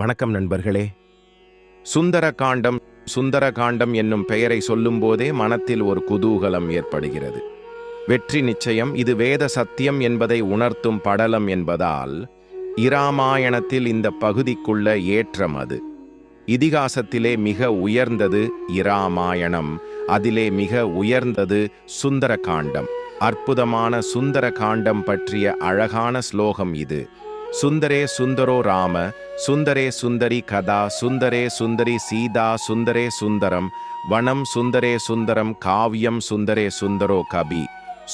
வணக்கம் நண்பர்களே. சுந்தர காண்டம் சுந்தர காண்டம் என்னும் பெயரை சொல்லும்போதே மனத்தில் ஒரு குதூகலம் ஏற்படுகிறது. வெற்றி நிச்சயம். இது வேத சத்தியம் என்பதை உணர்த்தும் படலம் என்பதால் இராமாயணத்தில் இந்த பகுதிக்குள்ள ஏற்றம் அது. இதிகாசத்திலே மிக உயர்ந்தது இராமாயணம், அதிலே மிக உயர்ந்தது சுந்தர காண்டம். அற்புதமான சுந்தர காண்டம் பற்றிய அழகான ஸ்லோகம் இது. சுந்தரே சுந்தரோ ராம, சுந்தரே சுந்தரி கதா, சுந்தரே சுந்தரி சீதா, சுந்தரே சுந்தரம் வனம், சுந்தரே சுந்தரம் காவியம், சுந்தரே சுந்தரோ கபி,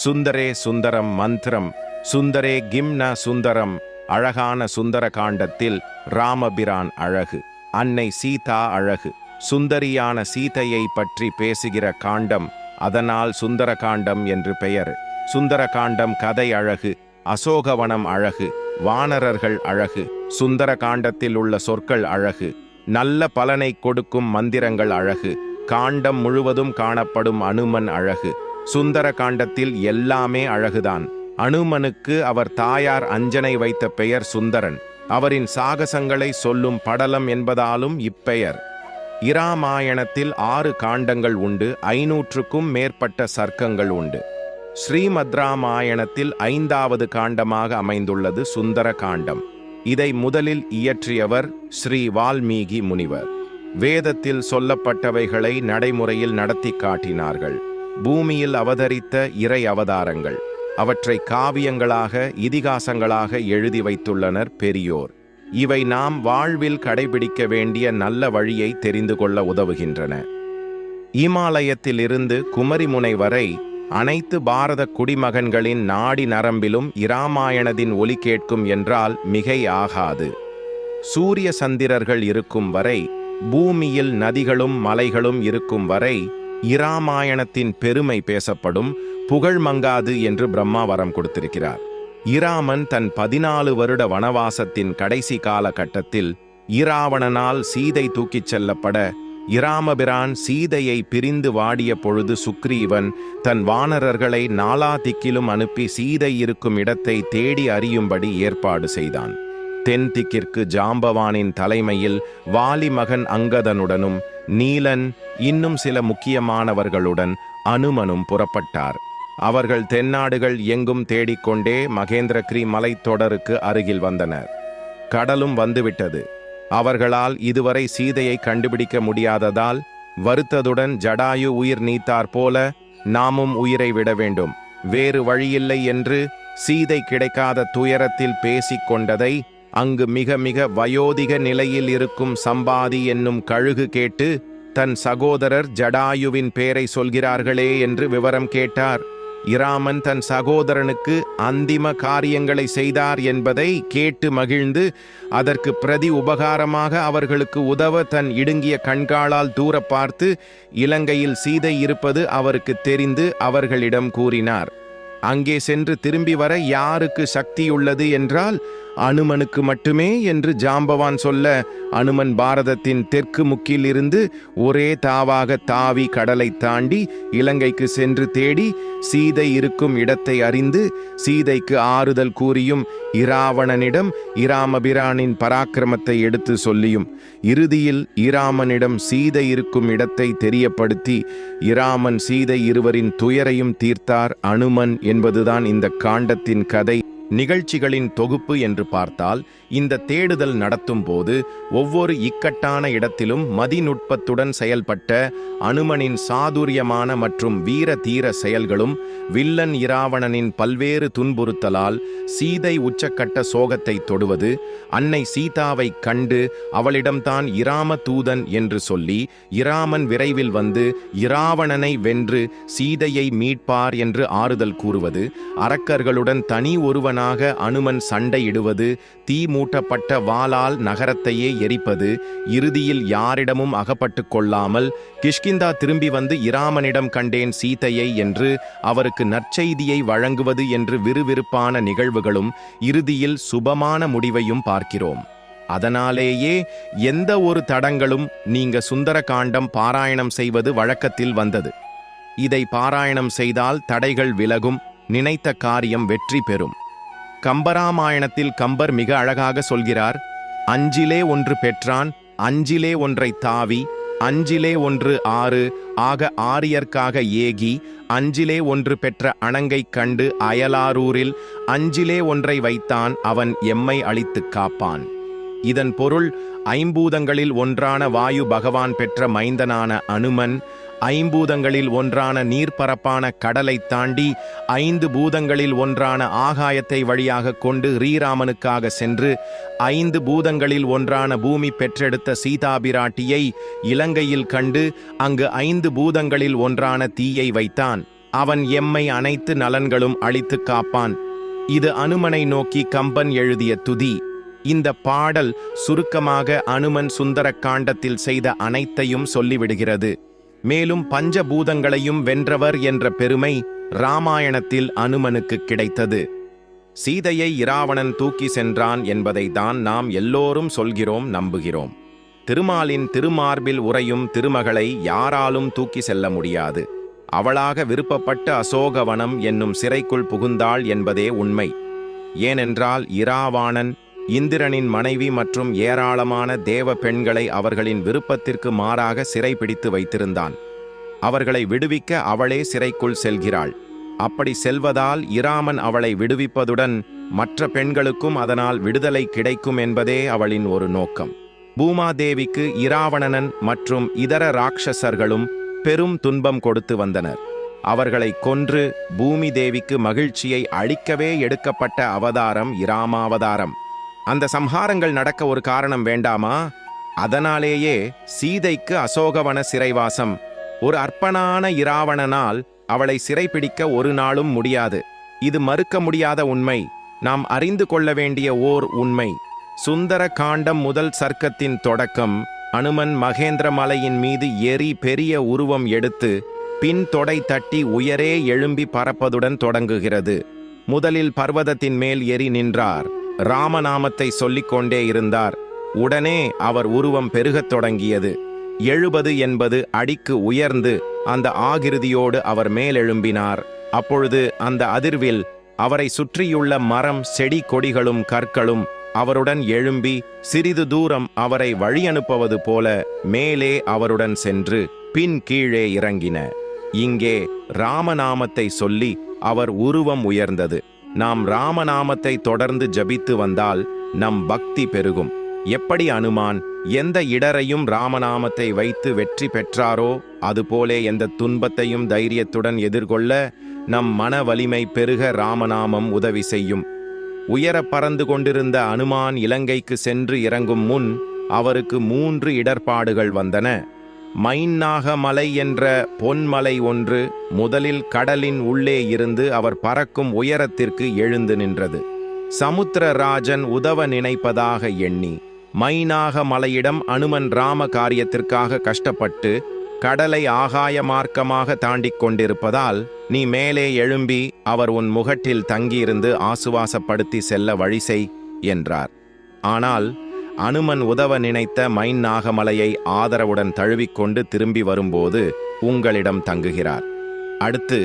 சுந்தரே சுந்தரம் மந்திரம், சுந்தரே கிம்ன சுந்தரம். அழகான சுந்தர காண்டத்தில் ராமபிரான் அழகு, அன்னை சீதா அழகு, சுந்தரியான சீதையை பற்றி பேசுகிற காண்டம். அதனால் சுந்தர காண்டம் என்று பெயர். சுந்தர காண்டம் கதை அழகு, அசோகவனம் அழகு, வானரர்கள் அழகு, சுந்தர காண்டத்தில் உள்ள சொற்கள் அழகு, நல்ல பலனை கொடுக்கும் மந்திரங்கள் அழகு, காண்டம் முழுவதும் காணப்படும் அனுமன் அழகு. சுந்தர காண்டத்தில் எல்லாமே அழகுதான். அனுமனுக்கு அவர் தாயார் அஞ்சனை வைத்த பெயர் சுந்தரன். அவரின் சாகசங்களை சொல்லும் படலம் என்பதாலும் இப்பெயர். இராமாயணத்தில் 6 காண்டங்கள் உண்டு. 500க்கும் மேற்பட்ட சர்க்கங்கள் உண்டு. ஸ்ரீமத் ராமாயணத்தில் 5வது காண்டமாக அமைந்துள்ளது சுந்தர காண்டம். இதை முதலில் இயற்றியவர் ஸ்ரீ வால்மீகி முனிவர். வேதத்தில் சொல்லப்பட்டவைகளை நடைமுறையில் நடத்தி காட்டினார்கள். பூமியில் அவதரித்த இறை அவதாரங்கள், அவற்றை காவியங்களாக இதிகாசங்களாக எழுதி வைத்துள்ளனர் பெரியோர். இவை நாம் வாழ்வில் கடைபிடிக்க வேண்டிய நல்ல வழியை தெரிந்து கொள்ள உதவுகின்றன. இமாலயத்திலிருந்து குமரிமுனை வரை அனைத்து பாரத குடிமகன்களின் நாடி நரம்பிலும் இராமாயணத்தின் ஒலி கேட்கும் என்றால் மிகை ஆகாது. சூரிய சந்திரர்கள் இருக்கும் வரை, பூமியில் நதிகளும் மலைகளும் இருக்கும் வரை இராமாயணத்தின் பெருமை பேசப்படும், புகழ் மங்காது என்று பிரம்மா வரம் கொடுத்திருக்கிறார். இராமன் தன் 14 வருட வனவாசத்தின் கடைசி காலகட்டத்தில் இராவணனால் சீதை தூக்கிச் செல்லப்பட, இராமபிரான் சீதையை பிரிந்து வாடிய பொழுது சுக்ரீவன் தன் வானரர்களை 4 திக்கிலும் அனுப்பி சீதை இருக்கும் இடத்தை தேடி அறியும்படி ஏற்பாடு செய்தான். தென் திக்கிற்கு ஜாம்பவானின் தலைமையில் வாலி மகன் அங்கதனுடனும் நீலன் இன்னும் சில முக்கியமானவர்களுடன் அனுமனும் புறப்பட்டார். அவர்கள் தென்னாடுகள் எங்கும் தேடிக்கொண்டே மகேந்திரகிரி மலைத்தொடருக்கு அருகில் வந்தனர். கடலும் வந்துவிட்டது. அவர்களால் இதுவரை சீதையை கண்டுபிடிக்க முடியாததால் வருத்ததுடன் ஜடாயு உயிர் நீத்தார் போல நாமும் உயிரை விட வேண்டும், வேறு வழியில்லை என்று சீதை கிடைக்காத துயரத்தில் பேசிக்கொண்டதை அங்கு மிக மிக வயோதிக நிலையில் இருக்கும் சம்பாதி என்னும் கழுகு கேட்டு, தன் சகோதரர் ஜடாயுவின் பேரை சொல்கிறார்களே என்று விவரம் கேட்டார். இராமன் தன் சகோதரனுக்கு அந்திம காரியங்களை செய்தார் என்பதை கேட்டு மகிழ்ந்து, அதற்கு பிரதி உபகாரமாக அவர்களுக்கு உதவ தன் இடுங்கிய கண்காளால் தூர பார்த்து இலங்கையில் சீதை இருப்பது அவருக்கு தெரிந்து அவர்களிடம் கூறினார். அங்கே சென்று திரும்பி வர யாருக்கு சக்தியுள்ளது என்றால் அனுமனுக்கு மட்டுமே என்று ஜாம்பவான் சொல்ல, அனுமன் பாரதத்தின் தெற்கு முக்கில் இருந்து ஒரே தாவாக தாவி கடலை தாண்டி இலங்கைக்கு சென்று தேடி சீதை இருக்கும் இடத்தை அறிந்து சீதைக்கு ஆறுதல் கூறியும், இராவணனிடம் இராமபிரானின் பராக்கிரமத்தை எடுத்து சொல்லியும், இறுதியில் இராமனிடம் சீதை இருக்கும் இடத்தை தெரியப்படுத்தி இராமன் சீதை இருவரின் துயரையும் தீர்த்தார் அனுமன் என்பதுதான் இந்த காண்டத்தின் கதை. நிகழ்ச்சிகளின் தொகுப்பு என்று பார்த்தால், இந்த தேடுதல் நடத்தும் போது ஒவ்வொரு இக்கட்டான இடத்திலும் மதிநுட்பத்துடன் செயல்பட்ட அனுமனின் சாதுரியமான மற்றும் வீர தீர செயல்களும், வில்லன் இராவணனின் பல்வேறு துன்புறுத்தலால் சீதை உச்சக்கட்ட சோகத்தை தொடுவது, அன்னை சீதாவை கண்டு அவளிடம்தான் இராம தூதன் என்று சொல்லி இராமன் விரைவில் வந்து இராவணனை வென்று சீதையை மீட்பார் என்று ஆறுதல் கூறுவது, அரக்கர்களுடன் தனி ஒருவன் அனுமன் சண்டையிடுவது, தீ மூட்டப்பட்ட வாளால் நகரத்தையே எரிப்பது, இறுதியில் யாரிடமும் அகப்பட்டு கொள்ளாமல் கிஷ்கிந்தா திரும்பி வந்து இராமனிடம் கண்டேன் சீதையை என்று அவருக்கு நற்செய்தியை வழங்குவது என்று விறுவிறுப்பான நிகழ்வுகளும் இறுதியில் சுபமான முடிவையும் பார்க்கிறோம். அதனாலேயே எந்த ஒரு தடங்களும் நீங்க சுந்தர காண்டம் பாராயணம் செய்வது வழக்கத்தில் வந்தது. இதை பாராயணம் செய்தால் தடைகள் விலகும், நினைத்த காரியம் வெற்றி பெறும். கம்பராமாயணத்தில் கம்பர் மிக அழகாக சொல்கிறார், அஞ்சிலே ஒன்று பெற்றான், அஞ்சிலே ஒன்றை தாவி, அஞ்சிலே ஒன்று 6 ஆக ஆரியர்க்காக ஏகி, அஞ்சிலே ஒன்று பெற்ற அணங்கைக் கண்டு அயலாரூரில் அஞ்சிலே ஒன்றை வைத்தான், அவன் எம்மை அழித்துக் காப்பான். இதன் பொருள், ஐம்பூதங்களில் ஒன்றான வாயு பகவான் பெற்ற மைந்தனான அனுமன், ஐம்பூதங்களில் ஒன்றான நீர்ப்பரப்பான கடலைத் தாண்டி 5 பூதங்களில் ஒன்றான ஆகாயத்தை வழியாக கொண்டு ஸ்ரீராமனுக்காக சென்று 5 பூதங்களில் ஒன்றான பூமி பெற்றெடுத்த சீதாபிராட்டியை இலங்கையில் கண்டு அங்கு 5 பூதங்களில் ஒன்றான தீயை வைத்தான். அவன் எம்மை அனைத்து நலன்களும் அழித்துக் காப்பான். இது அனுமனை நோக்கி கம்பன் எழுதிய துதி. இந்த பாடல் சுருக்கமாக அனுமன் சுந்தர காண்டத்தில் செய்த அனைத்தையும் சொல்லிவிடுகிறது. மேலும் பஞ்சபூதங்களையும் வென்றவர் என்ற பெருமை இராமாயணத்தில் அனுமனுக்கு கிடைத்தது. சீதையை இராவணன் தூக்கி சென்றான் என்பதை தான் நாம் எல்லோரும் சொல்கிறோம், நம்புகிறோம். திருமாலின் திருமார்பில் உறையும் திருமகளை யாராலும் தூக்கி செல்ல முடியாது. அவளாக விருப்பப்பட்ட அசோகவனம் என்னும் சிறைக்குள் புகுந்தாள் என்பதே உண்மை. ஏனென்றால் இராவாணன் இந்திரனின் மனைவி மற்றும் ஏராளமான தேவ பெண்களை அவர்களின் விருப்பத்திற்கு மாறாக சிறைப்பிடித்து வைத்திருந்தான். அவர்களை விடுவிக்க அவளே சிறைக்குள் செல்கிறாள். அப்படி செல்வதால் இராமன் அவளை விடுவிப்பதுடன் மற்ற பெண்களுக்கும் அதனால் விடுதலை கிடைக்கும் என்பதே அவளின் ஒரு நோக்கம். பூமாதேவிக்கு இராவணனன் மற்றும் இதர ராட்சசர்களும் பெரும் துன்பம் கொடுத்து வந்தனர். அவர்களை கொன்று பூமி தேவிக்கு மகிழ்ச்சியை அளிக்கவே எடுக்கப்பட்ட அவதாரம் இராமாவதாரம். அந்த சம்ஹாரங்கள் நடக்க ஒரு காரணம் வேண்டாமா? அதனாலேயே சீதைக்கு அசோகவன சிறைவாசம். ஒரு அற்பனான இராவணனால் அவளை சிறைப்பிடிக்க ஒரு நாளும் முடியாது. இது மறுக்க முடியாத உண்மை, நாம் அறிந்து கொள்ள வேண்டிய ஓர் உண்மை. சுந்தர காண்டம் முதல் சர்க்கத்தின் தொடக்கம் அனுமன் மகேந்திர மலையின் மீது ஏறி பெரிய உருவம் எடுத்து பின் தொடை தட்டி உயரே எழும்பி பறப்பதுடன் தொடங்குகிறது. முதலில் பர்வதத்தின் மேல் ஏறி நின்றார். ராமநாமத்தை சொல்லிக்கொண்டே இருந்தார். உடனே அவர் உருவம் பெருகத் தொடங்கியது. 70 80 அடிக்கு உயர்ந்து அந்த ஆகிருதியோடு அவர் மேலெழும்பினார். அப்பொழுது அந்த அதிர்வில் அவரை சுற்றியுள்ள மரம் செடி கொடிகளும் கற்களும் அவருடன் எழும்பி சிறிது தூரம் அவரை வழியனுப்புவது போல மேலே அவருடன் சென்று பின் கீழே இறங்கின. இங்கே ராமநாமத்தை சொல்லி அவர் உருவம் உயர்ந்தது. நாம் ராமநாமத்தை தொடர்ந்து ஜபித்து வந்தால் நம் பக்தி பெருகும். எப்படி அனுமான் எந்த இடரையும் ராமநாமத்தை வைத்து வெற்றி பெற்றாரோ அதுபோலே எந்த துன்பத்தையும் தைரியத்துடன் எதிர்கொள்ள நம் மன வலிமை பெருக ராமநாமம் உதவி செய்யும். உயர பறந்து கொண்டிருந்த அனுமான் இலங்கைக்கு சென்று இறங்கும் முன் அவருக்கு 3 இடர்பாடுகள் வந்தன. மைன்னாகமலை என்ற பொன்மலை ஒன்று முதலில் கடலின் உள்ளே இருந்து அவர் பறக்கும் உயரத்திற்கு எழுந்து நின்றது. சமுத்திரராஜன் உதவ நினைப்பதாக எண்ணி மைனாகமலையிடம் அனுமன் ராம காரியத்திற்காக கஷ்டப்பட்டு கடலை ஆகாய மார்க்கமாக தாண்டிக் கொண்டிருப்பதால் நீ மேலே எழும்பி அவர் உன் முகட்டில் தங்கியிருந்து ஆசுவாசப்படுத்தி செல்ல வழி செய் என்றார். ஆனால் அனுமன் உதவ நினைத்த மைன்னாகமலையை ஆதரவுடன் தழுவிக்கொண்டு திரும்பி வரும்போது உங்களிடம் தங்குகிறார். அடுத்து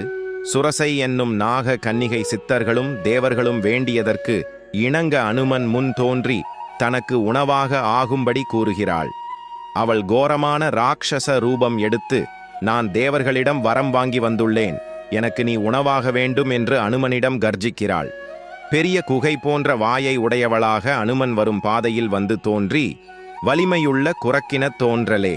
சுரசை என்னும் நாக கன்னிகை சித்தர்களும் தேவர்களும் வேண்டியதற்கு இணங்க அனுமன் முன் தோன்றி தனக்கு உணவாக ஆகும்படி கூறுகிறாள். அவள் கோரமான ராட்சச ரூபம் எடுத்து, நான் தேவர்களிடம் வரம் வாங்கி வந்துள்ளேன், எனக்கு நீ உணவாக வேண்டும் என்று அனுமனிடம் கர்ஜிக்கிறாள். பெரிய குகை போன்ற வாயை உடையவளாக அனுமன் வரும் பாதையில் வந்து தோன்றி, வலிமையுள்ள குரக்கின தோன்றலே,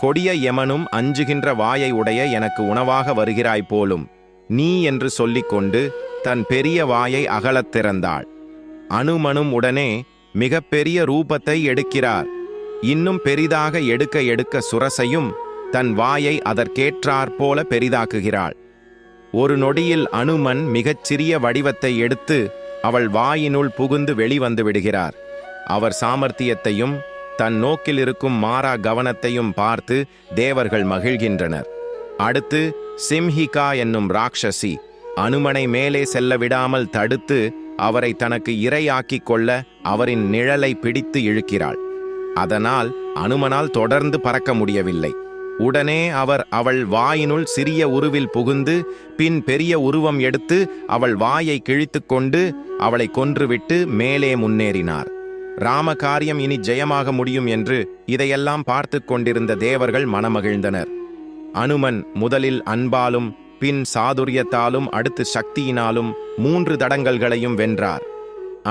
கொடிய யமனும் அஞ்சுகின்ற வாயை உடைய எனக்கு உணவாக வருகிறாய் போலும் நீ என்று சொல்லிக்கொண்டு தன் பெரிய வாயை அகலத் திறந்தாள். அனுமனும் உடனே மிக பெரிய ரூபத்தை எடுக்கிறார். இன்னும் பெரிதாக எடுக்க எடுக்க சுரசையும் தன் வாயை அதற்கேற்றாற்போல பெரிதாக்குகிறாள். ஒரு நொடியில் அனுமன் மிகச்சிறிய வடிவத்தை எடுத்து அவள் வாயினுள் புகுந்து வெளிவந்து விடுகிறார். அவர் சாமர்த்தியத்தையும் தன் நோக்கில் இருக்கும் மாறா கவனத்தையும் பார்த்து தேவர்கள் மகிழ்கின்றனர். அடுத்து சிம்ஹிகா என்னும் ராட்சசி அனுமனை மேலே செல்ல விடாமல் தடுத்து அவரை தனக்கு இரையாக்கிக் கொள்ள அவரின் நிழலை பிடித்து இழுக்கிறாள். அதனால் அனுமனால் தொடர்ந்து பறக்க முடியவில்லை. உடனே அவர் அவள் வாயினுள் சிறிய உருவில் புகுந்து பின் பெரிய உருவம் எடுத்து அவள் வாயை கிழித்து கொண்டு அவளை கொன்றுவிட்டு மேலே முன்னேறினார். ராம காரியம் இனி ஜெயமாக முடியும் என்று இதையெல்லாம் பார்த்து கொண்டிருந்த தேவர்கள் மனமகிழ்ந்தனர். அனுமன் முதலில் அன்பாலும் பின் சாதுரியத்தாலும் அடுத்து சக்தியினாலும் 3 தடங்கல்களையும் வென்றார்.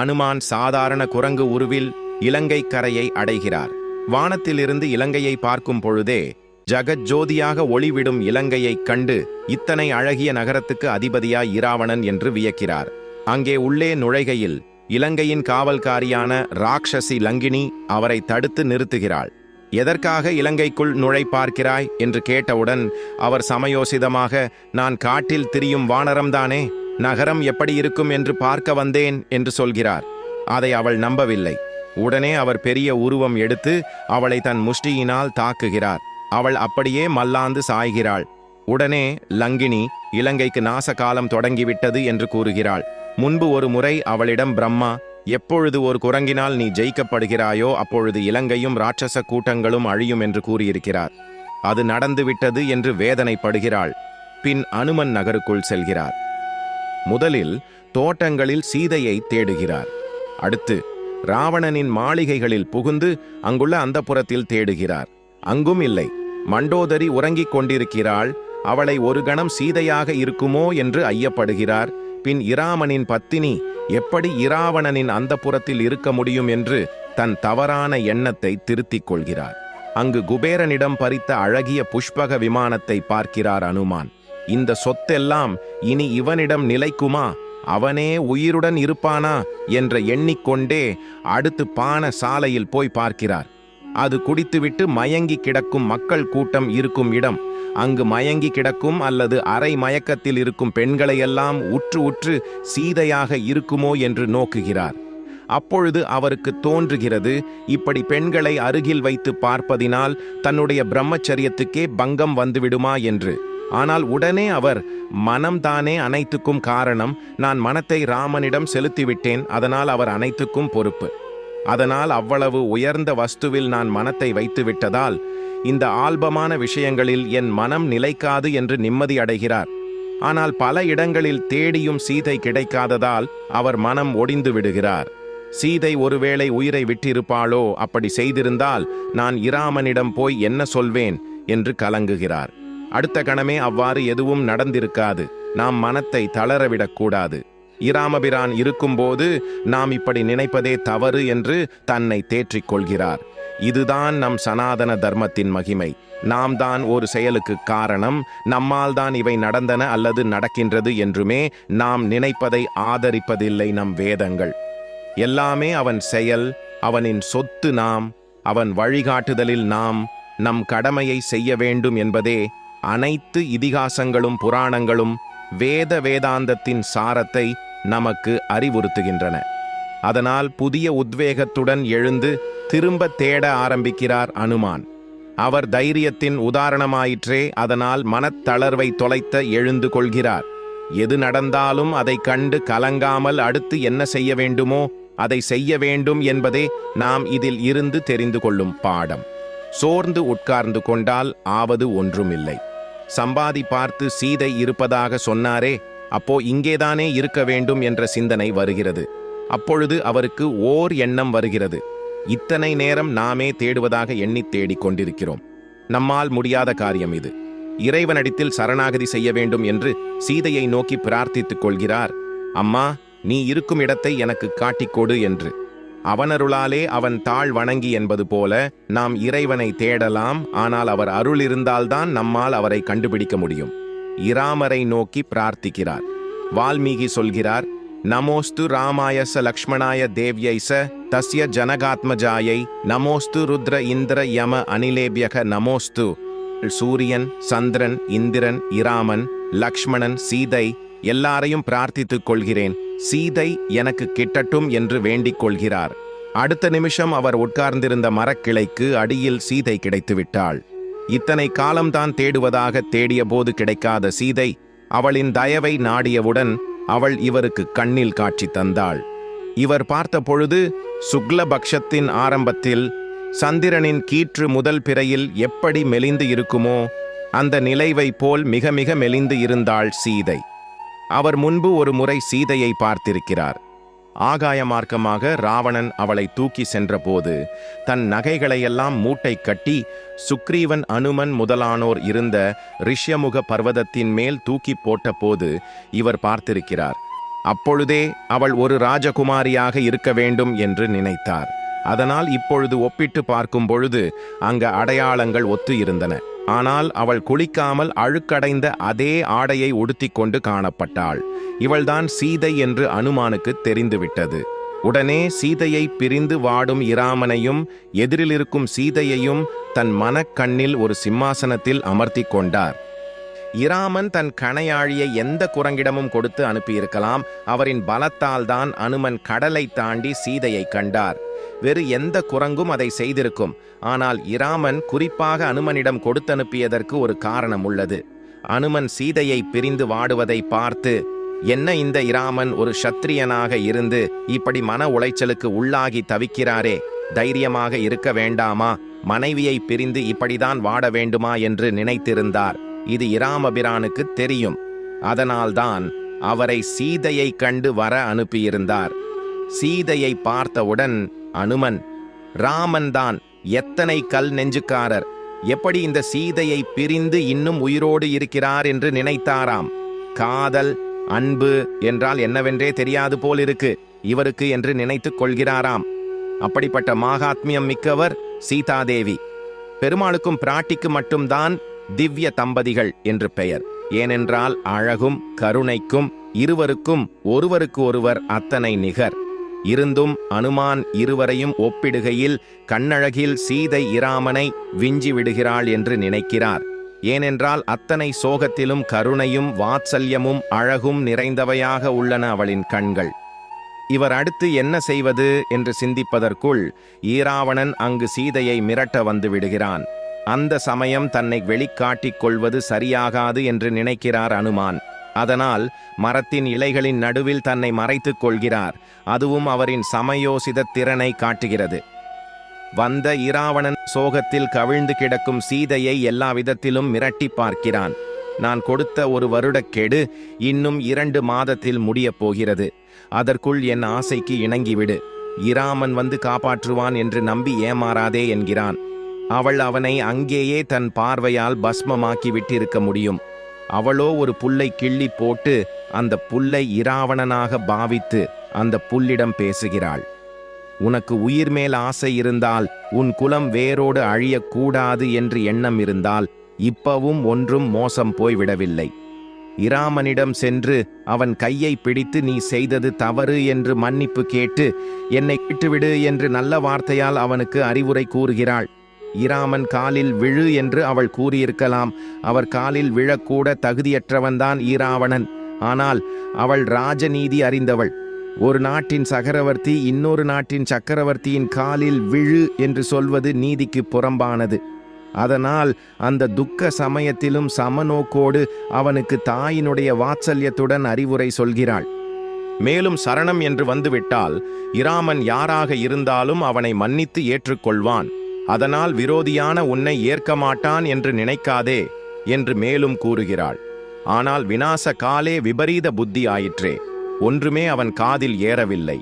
அனுமான் சாதாரண குரங்கு உருவில் இலங்கை கரையை அடைகிறார். வானத்திலிருந்து இலங்கையை பார்க்கும் பொழுதே ஜகஜோதியாக ஒளிவிடும் இலங்கையைக் கண்டு இத்தனை அழகிய நகரத்துக்கு அதிபதியாய் இராவணன் என்று வியக்கிறார். அங்கே உள்ளே நுழைகையில் இலங்கையின் காவல்காரியான ராட்சசி லங்கினி அவரை தடுத்து நிறுத்துகிறாள். எதற்காக இலங்கைக்குள் நுழை பார்க்கிறாய் என்று கேட்டவுடன் அவர் சமயோசிதமாக, நான் காட்டில் திரியும் வானரம்தானே, நகரம் எப்படி இருக்கும் என்று பார்க்க வந்தேன் என்று சொல்கிறார். அதை அவள் நம்பவில்லை. உடனே அவர் பெரிய உருவம் எடுத்து அவளை தன் முஷ்டியினால் தாக்குகிறார். அவள் அப்படியே மல்லாந்து சாய்கிறாள். உடனே லங்கினி இலங்கைக்கு நாசகாலம் தொடங்கிவிட்டது என்று கூறுகிறாள். முன்பு ஒரு முறை அவளிடம் பிரம்மா, எப்பொழுது ஒரு குரங்கினால் நீ ஜெயிக்கப்படுகிறாயோ அப்பொழுது இலங்கையும் ராட்சச கூட்டங்களும் அழியும் என்று கூறியிருக்கிறார். அது நடந்துவிட்டது என்று வேதனைப்படுகிறாள். பின் அனுமன் நகருக்குள் செல்கிறார். முதலில் தோட்டங்களில் சீதையை தேடுகிறார். அடுத்து ராவணனின் மாளிகைகளில் புகுந்து அங்குள்ள அந்தப்புரத்தில் தேடுகிறார். அங்கும் இல்லை. மண்டோதரி உறங்கிக் கொண்டிருக்கிறாள். அவளை ஒரு கணம் சீதையாக இருக்குமோ என்று ஐயப்படுகிறார். பின் இராமனின் பத்தினி எப்படி இராவணனின் அந்தப்புரத்தில் இருக்க முடியும் என்று தன் தவறான எண்ணத்தை திருத்திக் கொள்கிறார். அங்கு குபேரனிடம் பறித்த அழகிய புஷ்பக விமானத்தை பார்க்கிறார் அனுமான். இந்த சொத்தெல்லாம் இனி இவனிடம் நிலைக்குமா, அவனே உயிருடன் இருப்பானா என்ற எண்ணிக்கொண்டே அடுத்து பான சாலையில் போய் பார்க்கிறார். அது குடித்துவிட்டு மயங்கி கிடக்கும் மக்கள் கூட்டம் இருக்கும் இடம். அங்கு மயங்கி கிடக்கும் அல்லது அரை மயக்கத்தில் இருக்கும் பெண்களையெல்லாம் உற்று உற்று சீதையாக இருக்குமோ என்று நோக்குகிறார். அப்பொழுது அவருக்கு தோன்றுகிறது, இப்படி பெண்களை அருகில் வைத்து பார்ப்பதினால் தன்னுடைய பிரம்மச்சரியத்துக்கே பங்கம் வந்துவிடுமா என்று. ஆனால் உடனே அவர், மனம்தானே அனைத்துக்கும் காரணம், நான் மனத்தை ராமனிடம் செலுத்திவிட்டேன், அதனால் அவர் அனைத்துக்கும் பொறுப்பு. அதனால் அவ்வளவு உயர்ந்த வஸ்துவில் நான் மனத்தை வைத்து விட்டதால் இந்த ஆல்பமான விஷயங்களில் என் மனம் நிலைக்காது என்று நிம்மதி அடைகிறார். ஆனால் பல இடங்களில் தேடியும் சீதை கிடைக்காததால் அவர் மனம் ஒடிந்து விடுகிறார். சீதை ஒருவேளை உயிரை விட்டிருப்பாளோ, அப்படி செய்திருந்தால் நான் இராமனிடம் போய் என்ன சொல்வேன் என்று கலங்குகிறார். அடுத்த கணமே அவ்வாறு எதுவும் நடந்திருக்காது. நாம் மனத்தை தளரவிடக்கூடாது. இராமபிரான் இருக்கும்போது நாம் இப்படி நினைப்பதே தவறு என்று தன்னை தேற்றிக் கொள்கிறார். இதுதான் நம் சனாதன தர்மத்தின் மகிமை. நாம் தான் ஒரு செயலுக்கு காரணம், நம்மால் தான் இவை நடந்தன அல்லது நடக்கின்றது என்றுமே நாம் நினைப்பதை ஆதரிப்பதில்லை நம் வேதங்கள். எல்லாமே அவன் செயல், அவனின் சொத்து. நாம் அவன் வழிகாட்டுதலில் நாம் நம் கடமையை செய்ய வேண்டும் என்பதே அனைத்து இதிகாசங்களும் புராணங்களும் வேதாந்தத்தின் சாரத்தை நமக்கு அறிவுறுத்துகின்றன. அதனால் புதிய உத்வேகத்துடன் எழுந்து திரும்ப தேட ஆரம்பிக்கிறார் அனுமான். அவர் தைரியத்தின் உதாரணமாயிற்றே, அதனால் மனத்தளர்வை தொலைத்த எழுந்து கொள்கிறார். எது நடந்தாலும் அதை கண்டு கலங்காமல் அடுத்து என்ன செய்ய வேண்டுமோ அதை செய்ய வேண்டும் என்பதே நாம் இதில் இருந்து தெரிந்து கொள்ளும் பாடம். சோர்ந்து உட்கார்ந்து கொண்டால் ஆவது ஒன்றுமில்லை. சம்பாதி பார்த்து சீதை இருப்பதாக சொன்னாரே, அப்போ இங்கேதானே இருக்க வேண்டும் என்ற சிந்தனை வருகிறது. அப்பொழுது அவருக்கு ஓர் எண்ணம் வருகிறது, இத்தனை நேரம் நாமே தேடுவதாக எண்ணி தேடிக் கொண்டிருக்கிறோம். நம்மால் முடியாத காரியம் இது. இறைவனிடத்தில் சரணாகதி செய்ய வேண்டும் என்று சீதையை நோக்கி பிரார்த்தித்துக் கொள்கிறார். அம்மா, நீ இருக்கும் இடத்தை எனக்கு காட்டிக்கொடு என்று. அவனருளாலே அவன் தாழ் வணங்கி என்பது போல நாம் இறைவனை தேடலாம். ஆனால் அவர் அருள் இருந்தால்தான் நம்மால் அவரை கண்டுபிடிக்க முடியும். இராமரை நோக்கி பிரார்த்திக்கிறார். வால்மீகி சொல்கிறார், நமோஸ்து ராமாயச லக்ஷ்மணாய தேவ்யைச தஸ்ய ஜனகாத்மஜாயை நமோஸ்து ருத்ர இந்திர யம அனிலேபியக நமோஸ்து. சூரியன், சந்திரன், இந்திரன், இராமன், லக்ஷ்மணன், சீதை எல்லாரையும் பிரார்த்தித்துக் கொள்கிறேன். சீதை எனக்கு கிட்டட்டும் என்று வேண்டிக் கொள்கிறார். அடுத்த நிமிஷம் அவர் உட்கார்ந்திருந்த மரக்கிளைக்கு அடியில் சீதை கிடைத்துவிட்டாள். இத்தனை காலம்தான் தேடுவதாக தேடிய போது கிடைக்காத சீதை அவளின் தயவை நாடியவுடன் அவள் இவருக்கு கண்ணில் காட்சி தந்தாள். இவர் பார்த்த பொழுது சுக்லபக்ஷத்தின் ஆரம்பத்தில் சந்திரனின் கீற்று முதல் பிறையில் எப்படி மெலிந்து இருக்குமோ அந்த நிலைவை போல் மிக மிக மெலிந்து இருந்தாள் சீதை. அவர் முன்பு ஒரு முறை சீதையை பார்த்திருக்கிறார். ஆகாய மார்க்கமாக ராவணன் அவளை தூக்கி சென்றபோது தன் நகைகளையெல்லாம் மூட்டை கட்டி சுக்ரீவன் அனுமன் முதலானோர் இருந்த ரிஷ்யமுக பர்வதத்தின் மேல் தூக்கி போட்டபோது இவர் பார்த்திருக்கிறார். அப்பொழுதே அவள் ஒரு ராஜகுமாரியாக இருக்க வேண்டும் என்று நினைத்தார். அதனால் இப்பொழுது ஒப்பிட்டு பார்க்கும் பொழுது அங்க அடையாளங்கள் ஒத்து இருந்தன. ஆனால் அவள் குளிக்காமல் அழுக்கடைந்த அதே ஆடையை உடுத்திக்கொண்டு காணப்பட்டாள். இவள்தான் சீதை என்று அனுமானுக்கு தெரிந்துவிட்டது. உடனே சீதையை பிரிந்து வாடும் இராமனையும் எதிரிலிருக்கும் சீதையையும் தன் மனக்கண்ணில் ஒரு சிம்மாசனத்தில் அமர்த்தி கொண்டார். இராமன் தன் கணையாழியை எந்த குரங்கிடமும் கொடுத்து அனுப்பியிருக்கலாம். அவரின் பலத்தால் தான் அனுமன் கடலை தாண்டி சீதையை கண்டார். வேறு எந்த குரங்கும் அதை செய்திருக்கும். ஆனால் இராமன் குறிப்பாக அனுமனிடம் கொடுத்தனுப்பியதற்கு ஒரு காரணம் உள்ளது. அனுமன் சீதையை பிரிந்து வாடுவதை பார்த்து, என்ன இந்த இராமன் ஒரு சத்திரியனாக இருந்து இப்படி மன உளைச்சலுக்கு உள்ளாகி தவிக்கிறாரே, தைரியமாக இருக்க வேண்டாமா, மனைவியை பிரிந்து இப்படிதான் வாட வேண்டுமா என்று நினைத்திருந்தார். இது இராமபிரானுக்கு தெரியும். அதனால்தான் அவரை சீதையை கண்டு வர அனுப்பியிருந்தார். சீதையை பார்த்தவுடன் அனுமன், ராமன்தான் எத்தனை கல் நெஞ்சுக்காரர், எப்படி இந்த சீதையை பிரிந்து இன்னும் உயிரோடு இருக்கிறார் என்று நினைத்தாராம். காதல் அன்பு என்றால் என்னவென்றே தெரியாது போலிருக்கு இவருக்கு என்று நினைத்துக் கொள்கிறாராம். அப்படிப்பட்ட மகாத்மியம் மிக்கவர் சீதாதேவி. பெருமாளுக்கும் பிராட்டிக்கு மட்டும்தான் திவ்ய தம்பதிகள் என்று பெயர். ஏனென்றால் அழகும் கருணைக்கும் இருவருக்கும் ஒருவருக்கு ஒருவர் அத்தனை நிகர். இருந்தும் அனுமான் இருவரையும் ஒப்பிடுகையில் கண்ணழகில் சீதை இராமனை விஞ்சி விடுகிறாள் என்று நினைக்கிறார். ஏனென்றால் அத்தனை சோகத்திலும் கருணையும் வாத்சல்யமும் அழகும் நிறைந்தவையாக உள்ளன அவளின் கண்கள். இவர் அடுத்து என்ன செய்வது என்று சிந்திப்பதற்குள் ஈராவணன் அங்கு சீதையை மிரட்ட வந்து விடுகிறான். அந்த சமயம் தன்னை வெளிக்காட்டிக் கொள்வது சரியாகாது என்று நினைக்கிறார் அனுமான். அதனால் மரத்தின் இலைகளின் நடுவில் தன்னை மறைத்துக் கொள்கிறார். அதுவும் அவரின் சமயோசித திறனை காட்டுகிறது. வந்த இராவணன் சோகத்தில் கவிழ்ந்து கிடக்கும் சீதையை எல்லா விதத்திலும் மிரட்டி பார்க்கிறான். நான் கொடுத்த ஒரு வருடக்கெடு இன்னும் 2 மாதத்தில் முடியப் போகிறது. அதற்குள் என் ஆசைக்கு இணங்கிவிடு. இராமன் வந்து காப்பாற்றுவான் என்று நம்பி ஏமாறாதே என்கிறான். அவள் அவனை அங்கேயே தன் பார்வையால் பஸ்மமாக்கி விட்டிருக்க முடியும். அவளோ ஒரு புல்லை கிள்ளி போட்டு அந்த புல்லை இராவணனாக பாவித்து அந்த புல்லிடம் பேசுகிறாள். உனக்கு உயிர் மேல் ஆசை இருந்தால், உன் குலம் வேரோடு அழியக்கூடாது என்று எண்ணம் இருந்தால், இப்பவும் ஒன்றும் மோசம் போய்விடவில்லை. இராமனிடம் சென்று அவன் கையை பிடித்து நீ செய்தது தவறு என்று மன்னிப்பு கேட்டு என்னை விட்டுவிடு என்று நல்ல வார்த்தையால் அவனுக்கு அறிவுரை கூறுகிறாள். இராமன் காலில் விழு என்று அவள் கூறியிருக்கலாம். அவர் காலில் விழக்கூட தகுதியற்றவன்தான் ஈராவணன். ஆனால் அவள் ராஜநீதி அறிந்தவள். ஒரு நாட்டின் சக்கரவர்த்தி இன்னொரு நாட்டின் சக்கரவர்த்தியின் காலில் விழு என்று சொல்வது நீதிக்கு புறம்பானது. அதனால் அந்த துக்க சமயத்திலும் சமநோக்கோடு அவனுக்கு தாயினுடைய வாத்சல்யத்துடன் அறிவுரை சொல்கிறாள். மேலும் சரணம் என்று வந்துவிட்டால் இராமன் யாராக இருந்தாலும் அவனை மன்னித்து ஏற்றுக்கொள்வான். அதனால் விரோதியான உன்னை ஏற்க மாட்டான் என்று நினைக்காதே என்று மேலும் கூறுகிறாள். ஆனால் விநாச காலே விபரீத புத்தி ஆயிற்றே. ஒன்றுமே அவன் காதில் ஏறவில்லை.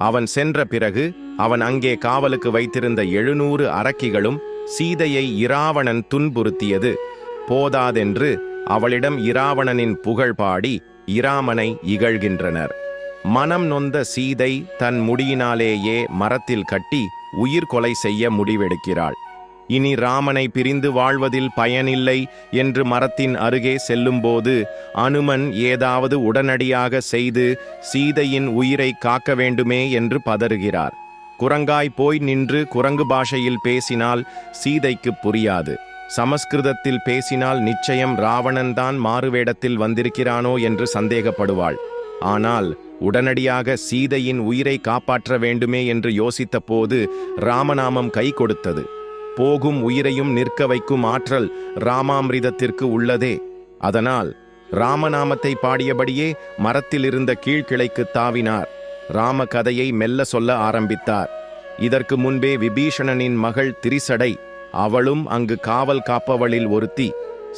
அவன் சென்ற பிறகு அவன் அங்கே காவலுக்கு வைத்திருந்த 700 அரக்கிகளும் சீதையை இராவணன் துன்புறுத்தியது போதாதென்று அவளிடம் இராவணனின் புகழ் பாடி இராமனை இகழ்கின்றனர். மனம் நொந்த சீதை தன் முடியினாலேயே மரத்தில் கட்டி உயிர் கொலை செய்ய முடிவெடுக்கிறாள். இனி ராமனை பிரிந்து வாழ்வதில் பயனில்லை என்று மரத்தின் அருகே செல்லும்போது அனுமன் ஏதாவது உடனடியாக செய்து சீதையின் உயிரை காக்க வேண்டுமே என்று பதறுகிறார். குரங்காய் போய் நின்று குரங்கு பாஷையில் பேசினால் சீதைக்கு புரியாது. சமஸ்கிருதத்தில் பேசினால் நிச்சயம் ராவணன்தான் மாறுவேடத்தில் வந்திருக்கிறானோ என்று சந்தேகப்படுவாள். ஆனால் உடனடியாக சீதையின் உயிரை காப்பாற்ற வேண்டுமே என்று யோசித்த போது ராமநாமம் கை கொடுத்தது. போகும் உயிரையும் நிற்க வைக்கும் ஆற்றல் ராமாமிர்தத்திற்கு உள்ளதே. அதனால் ராமநாமத்தை பாடியபடியே மரத்தில் இருந்த கீழ்கிளைக்கு தாவினார். ராம கதையை மெல்ல சொல்ல ஆரம்பித்தார். இதற்கு முன்பே விபீஷணனின் மகள் திரிசடை, அவளும் அங்கு காவல் காப்பவளில் ஒருத்தி,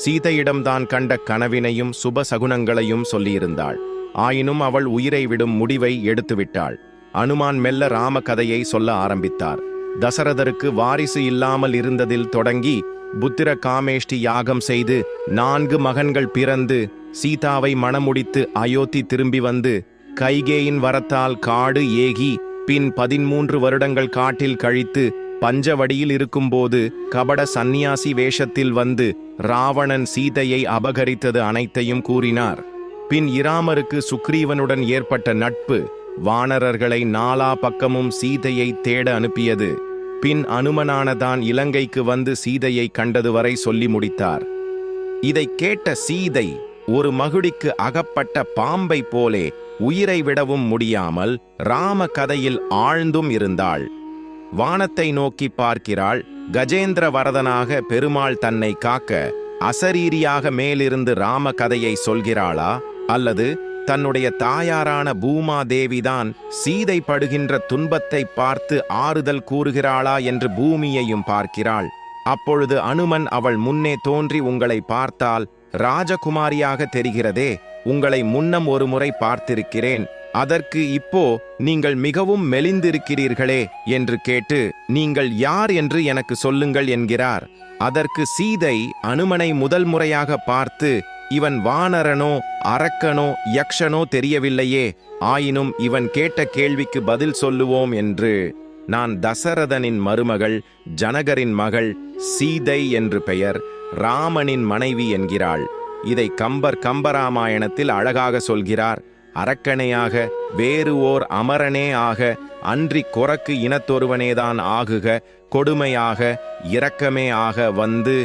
சீதையிடம்தான் கண்ட கனவினையும் சுப சகுனங்களையும் சொல்லியிருந்தாள். ஆயினும் அவள் உயிரை விடும் முடிவை எடுத்துவிட்டாள். அனுமான் மெல்ல ராம கதையை சொல்ல ஆரம்பித்தார். தசரதருக்கு வாரிசு இல்லாமல் இருந்ததில் தொடங்கி புத்திர காமேஷ்டி யாகம் செய்து 4 மகன்கள் பிறந்து சீதாவை மணமுடித்து அயோத்தி திரும்பி வந்து கைகேயின் வரத்தால் காடு ஏகி பின் 13 வருடங்கள் காட்டில் கழித்து பஞ்சவடியில் இருக்கும்போது கபட சந்நியாசி வேஷத்தில் வந்து ராவணன் சீதையை அபகரித்தது அனைத்தையும் கூறினார். பின் இராமருக்கு சுக்ரீவனுடன் ஏற்பட்ட நட்பு வானரர்களை நாலா பக்கமும் சீதையை தேட அனுப்பியது. பின் அனுமனானதான் இலங்கைக்கு வந்து சீதையை கண்டது வரை சொல்லி முடித்தார். இதை கேட்ட சீதை ஒரு மகுடிக்கு அகப்பட்ட பாம்பை போலே உயிரை விடவும் முடியாமல் ராம கதையில் ஆழ்ந்தும் இருந்தாள். வானத்தை நோக்கி பார்க்கிறாள். கஜேந்திர வரதனாக பெருமாள் தன்னை காக்க அசரீரியாக மேலிருந்து ராம கதையை சொல்கிறாளா, அல்லது தன்னுடைய தாயாரான பூமாதேவிதான் சீதை படுகின்ற துன்பத்தை பார்த்து ஆறுதல் கூறுகிறாளா என்று பூமியையும் பார்க்கிறாள். அப்பொழுது அனுமன் அவள் முன்னே தோன்றி, உங்களை பார்த்தால் ராஜகுமாரியாக தெரிகிறதே, உங்களை முன்னம் ஒரு முறை பார்த்திருக்கிறேன், அதற்கு இப்போ நீங்கள் மிகவும் மெலிந்திருக்கிறீர்களே என்று கேட்டு, நீங்கள் யார் என்று எனக்கு சொல்லுங்கள் என்கிறார். அதற்கு சீதை அனுமனை முதல் முறையாக பார்த்து, இவன் வானரனோ அரக்கனோ யக்ஷனோ தெரியவில்லையே, ஆயினும் இவன் கேட்ட கேள்விக்கு பதில் சொல்லுவோம் என்று, நான் தசரதனின் மருமகள், ஜனகரின் மகள், சீதை என்று பெயர், ராமனின் மனைவி என்கிறாள். இதை கம்பராமாயணத்தில் அழகாக சொல்கிறார். அரக்கனையாக வேறு ஓர் அமரனே ஆக, அன்றி கொரக்கு இனத்தொருவனேதான் ஆகுக, கொடுமையாக இரக்கமே ஆக வந்து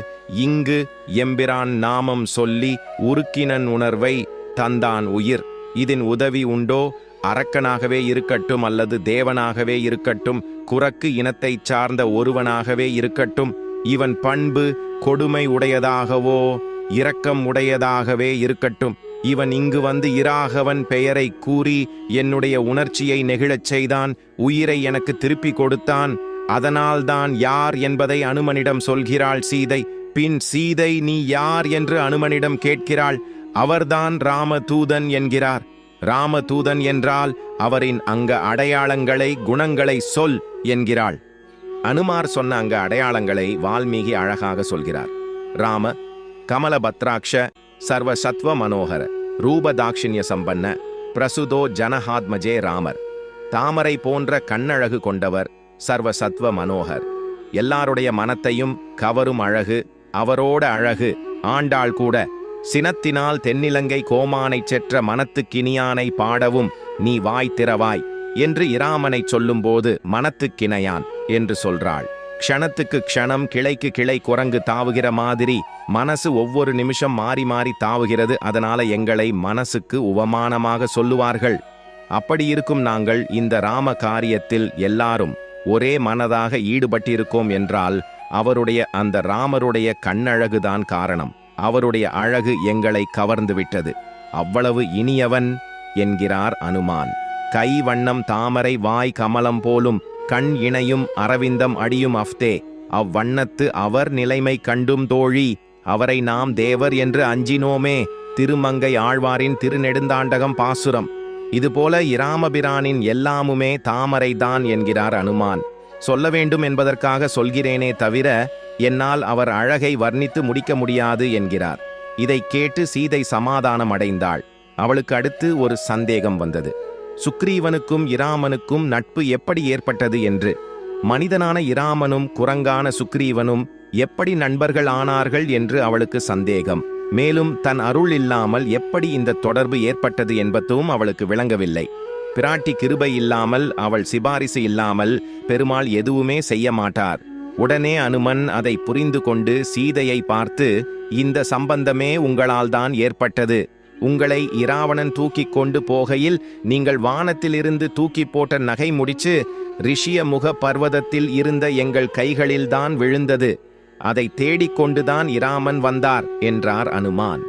இங்கு எம்பிரான் நாமம் சொல்லி உருக்கினன் உணர்வை தந்தான் உயிர். இதன் உதவி உண்டோ? அரக்கனாகவே இருக்கட்டும் அல்லது தேவனாகவே இருக்கட்டும், குரக்கு இனத்தைச் சார்ந்த ஒருவனாகவே இருக்கட்டும், இவன் பண்பு கொடுமை உடையதாகவோ இரக்கம் உடையதாகவே இருக்கட்டும், இவன் இங்கு வந்து இராகவன் பெயரை கூறி என்னுடைய உணர்ச்சியை நெகிழச் செய்தான், உயிரை எனக்கு திருப்பி கொடுத்தான். அதனால்தான் யார் என்பதை அனுமனிடம் சொல்கிறாள் சீதை. பின் சீதை நீ யார் என்று அனுமனிடம் கேட்கிறாள். அவர்தான் ராமதூதன் என்கிறார். ராமதூதன் என்றால் அவரின் அங்க அடையாளங்களை குணங்களை சொல் என்கிறாள். அனுமார் சொன்ன அங்க அடையாளங்களை வால்மீகி அழகாக சொல்கிறார். ராம கமலபத்ராக்ஷ சர்வ சத்வ மனோகர ரூபதாட்சிண்ய சம்பன்ன பிரசுதோ ஜனஹாத்மஜே ராமர். தாமரை போன்ற கண்ணழகு கொண்டவர், சர்வ சத்வ மனோகர், எல்லாருடைய மனத்தையும் கவரும் அழகு, அவரோட அழகு. ஆண்டாள் கூட சினத்தினால் தென்னிலங்கை கோமானைச் செற்ற மனத்துக்கினியானை பாடவும் நீ வாய் திறவாய் என்று இராமனை சொல்லும்போது மனத்துக்கிணையான் என்று சொல்றாள். க்ஷணத்துக்கு க்ஷணம் கிளைக்கு கிளை குரங்கு தாவுகிற மாதிரி மனசு ஒவ்வொரு நிமிஷம் மாறி மாறி தாவுகிறது. அதனால எங்களை மனசுக்கு உவமானமாக சொல்லுவார்கள். அப்படி இருக்கும் நாங்கள் இந்த ராம காரியத்தில் எல்லாரும் ஒரே மனதாக ஈடுபட்டிருக்கோம் என்றால் அவருடைய அந்த ராமருடைய கண்ணழகுதான் காரணம். அவருடைய அழகு எங்களை கவர்ந்து விட்டது. அவ்வளவு இனியவன் என்கிறார் அனுமான். கை வண்ணம் தாமரை வாய் கமலம் போலும் கண் இணையும் அரவிந்தம் அடியும் அஃதே, அவ்வண்ணத்து அவர் நிலைமை கண்டும் தோழி, அவரை நாம் தேவர் என்று அஞ்சினோமே. திருமங்கை ஆழ்வாரின் திருநெடுந்தாண்டகம் பாசுரம். இதுபோல இராமபிரானின் எல்லாமுமே தாமரைதான் என்கிறார் அனுமான். சொல்ல வேண்டும் என்பதற்காக சொல்கிறேனே தவிர என்னால் அவர் அழகை வர்ணித்து முடிக்க முடியாது என்கிறார். இதை கேட்டு சீதை சமாதானம் அடைந்தாள். அவளுக்கு அடுத்து ஒரு சந்தேகம் வந்தது. சுக்ரீவனுக்கும் இராமனுக்கும் நட்பு எப்படி ஏற்பட்டது என்று. மனிதனான இராமனும் குரங்கான சுக்ரீவனும் எப்படி நண்பர்கள் ஆனார்கள் என்று அவளுக்கு சந்தேகம். மேலும் தன் அருள் இல்லாமல் எப்படி இந்த தொடர்பு ஏற்பட்டது என்பதும் அவளுக்கு விளங்கவில்லை. பிராட்டி கிருபை இல்லாமல், அவள் சிபாரிசு இல்லாமல் பெருமாள் எதுவுமே செய்ய மாட்டார். உடனே அனுமன் அதை புரிந்து கொண்டு சீதையை பார்த்து, இந்த சம்பந்தமே உங்களால் தான் ஏற்பட்டது. உங்களை இராவணன் தூக்கி கொண்டு போகையில் நீங்கள் வானத்திலிருந்து தூக்கி போட்ட நகை முடிச்சு ரிஷிய முக பர்வதத்தில் இருந்த எங்கள் கைகளில்தான் விழுந்தது. அதை தேடிக்கொண்டுதான் இராமன் வந்தார் என்றார் அனுமான்.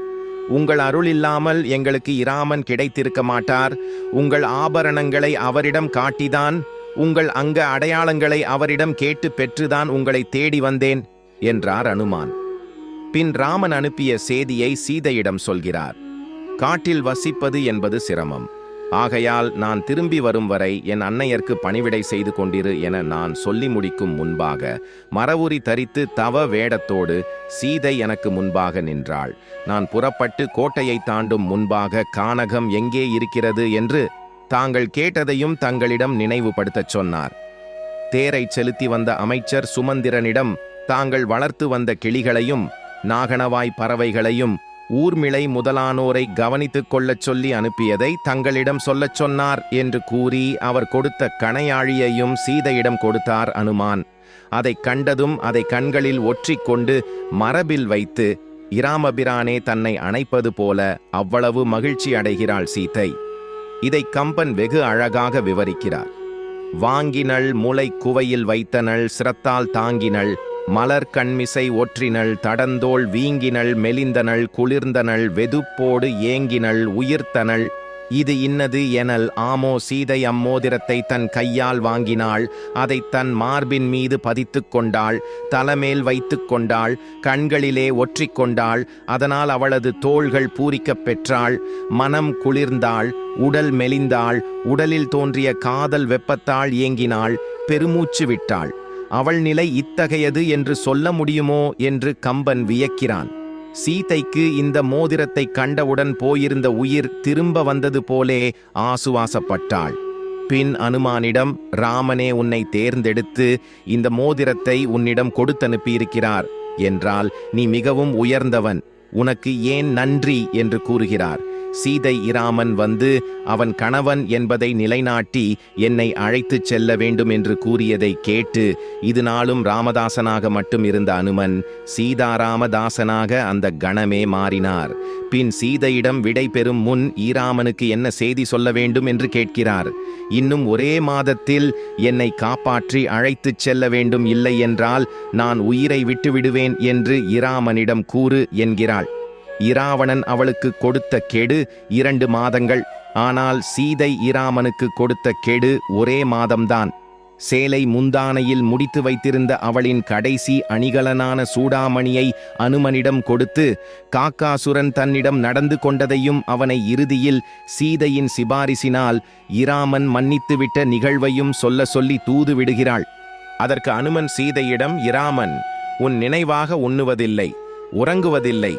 உங்கள் அருள் இல்லாமல் எங்களுக்கு இராமன் கிடைத்திருக்க மாட்டார். உங்கள் ஆபரணங்களை அவரிடம் காட்டிதான், உங்கள் அங்க அடையாளங்களை அவரிடம் கேட்டு பெற்றுதான் உங்களை தேடி வந்தேன் என்றார் அனுமான். பின் ராமன் அனுப்பிய செய்தியை சீதையிடம் சொல்கிறார். காட்டில் வசிப்பது என்பது சிரமம். ஆகையால் நான் திரும்பி வரும் வரை என் அன்னையர்க்கு பணிவிடை செய்து கொண்டிரு என நான் சொல்லி முடிக்கும் முன்பாக மரவுரி தரித்து தவ வேடத்தோடு சீதை எனக்கு முன்பாக நின்றாள். நான் புறப்பட்டு கோட்டையை தாண்டும் முன்பாக கானகம் எங்கே இருக்கிறது என்று தாங்கள் கேட்டதையும் தங்களிடம் நினைவுபடுத்தச் சொன்னார். தேரைச் செலுத்தி வந்த அமைச்சர் சுமந்திரனிடம் தாங்கள் வளர்த்து வந்த கிளிகளையும் நாகணவாய் பறவைகளையும் ஊர்மிளை முதலானோரை கவனித்துக் கொள்ளச் சொல்லி அனுப்பியதை தங்களிடம் சொல்லச் சொன்னார் என்று கூறி அவர் கொடுத்த கணையாழியையும் சீதையிடம் கொடுத்தார் அனுமான். அதைக் கண்டதும் அதை கண்களில் ஒற்றிக்கொண்டு மரபில் வைத்து இராமபிரானே தன்னை அணைப்பது போல அவ்வளவு மகிழ்ச்சி அடைகிறாள் சீதை. இதை கம்பன் வெகு அழகாக விவரிக்கிறார். வாங்கினள் முளை குவையில் வைத்தனள் சிரத்தால் தாங்கினள் மலர் கண்மிசை ஒற்றினள் தடந்தோள் வீங்கினள் மெலிந்தனள் குளிர்ந்தனள் வெதுப்போடு ஏங்கினள் உயிர்த்தனள் இது இன்னது எனல் ஆமோ சீதை அம்மோதிரத்தை தன் கையால் வாங்கினாள். அதை தன் மார்பின் மீது பதித்து கொண்டாள், தலைமேல் வைத்து கொண்டாள், கண்களிலே ஒற்றிக்கொண்டாள். அதனால் அவளது தோள்கள் பூரிக்கப் பெற்றாள். மனம் குளிர்ந்தாள், உடல் மெலிந்தாள், உடலில் தோன்றிய காதல் வெப்பத்தால் ஏங்கினாள், பெருமூச்சு விட்டாள். அவள் நிலை இத்தகையது என்று சொல்ல முடியுமோ என்று கம்பன் வியக்கிறான். சீதைக்கு இந்த மோதிரத்தை கண்டவுடன் போயிருந்த உயிர் திரும்ப வந்தது போலே ஆசுவாசப்பட்டாள். பின் அனுமானிடம் ராமனே உன்னை தேர்ந்தெடுத்து இந்த மோதிரத்தை உன்னிடம் கொடுத்தனுப்பியிருக்கிறார் என்றால் நீ மிகவும் உயர்ந்தவன், உனக்கு ஏன் நன்றி என்று கூறுகிறார். சீதை இராமன் வந்து அவன் கணவன் என்பதை நிலைநாட்டி என்னை அழைத்துச் செல்ல வேண்டும் என்று கூறியதை கேட்டு இது நாளும் ராமதாசனாக மட்டும் இருந்த அனுமன் சீதாராமதாசனாக அந்த கணமே மாறினார். பின் சீதையிடம் விடை பெறும் முன் ஈராமனுக்கு என்ன செய்தி சொல்ல வேண்டும் என்று கேட்கிறார். இன்னும் ஒரே மாதத்தில் என்னை காப்பாற்றி அழைத்துச் செல்ல வேண்டும், இல்லை என்றால் நான் உயிரை விட்டுவிடுவேன் என்று இராமனிடம் கூறு என்கிறாள். இராவணன் அவளுக்கு கொடுத்த கெடு 2 மாதங்கள். ஆனால் சீதை இராமனுக்கு கொடுத்த கெடு ஒரே மாதம்தான். சேலை முந்தானையில் முடித்து வைத்திருந்த அவளின் கடைசி அணிகலனான சூடாமணியை அனுமனிடம் கொடுத்து காக்காசுரன் தன்னிடம் நடந்து கொண்டதையும் அவனை இறுதியில் சீதையின் சிபாரிசினால் இராமன் மன்னித்துவிட்ட நிகழ்வையும் சொல்ல சொல்லி தூது விடுகிறாள். அதற்கு அனுமன் சீதையிடம், இராமன் உன் நினைவாக உண்ணுவதில்லை, உறங்குவதில்லை,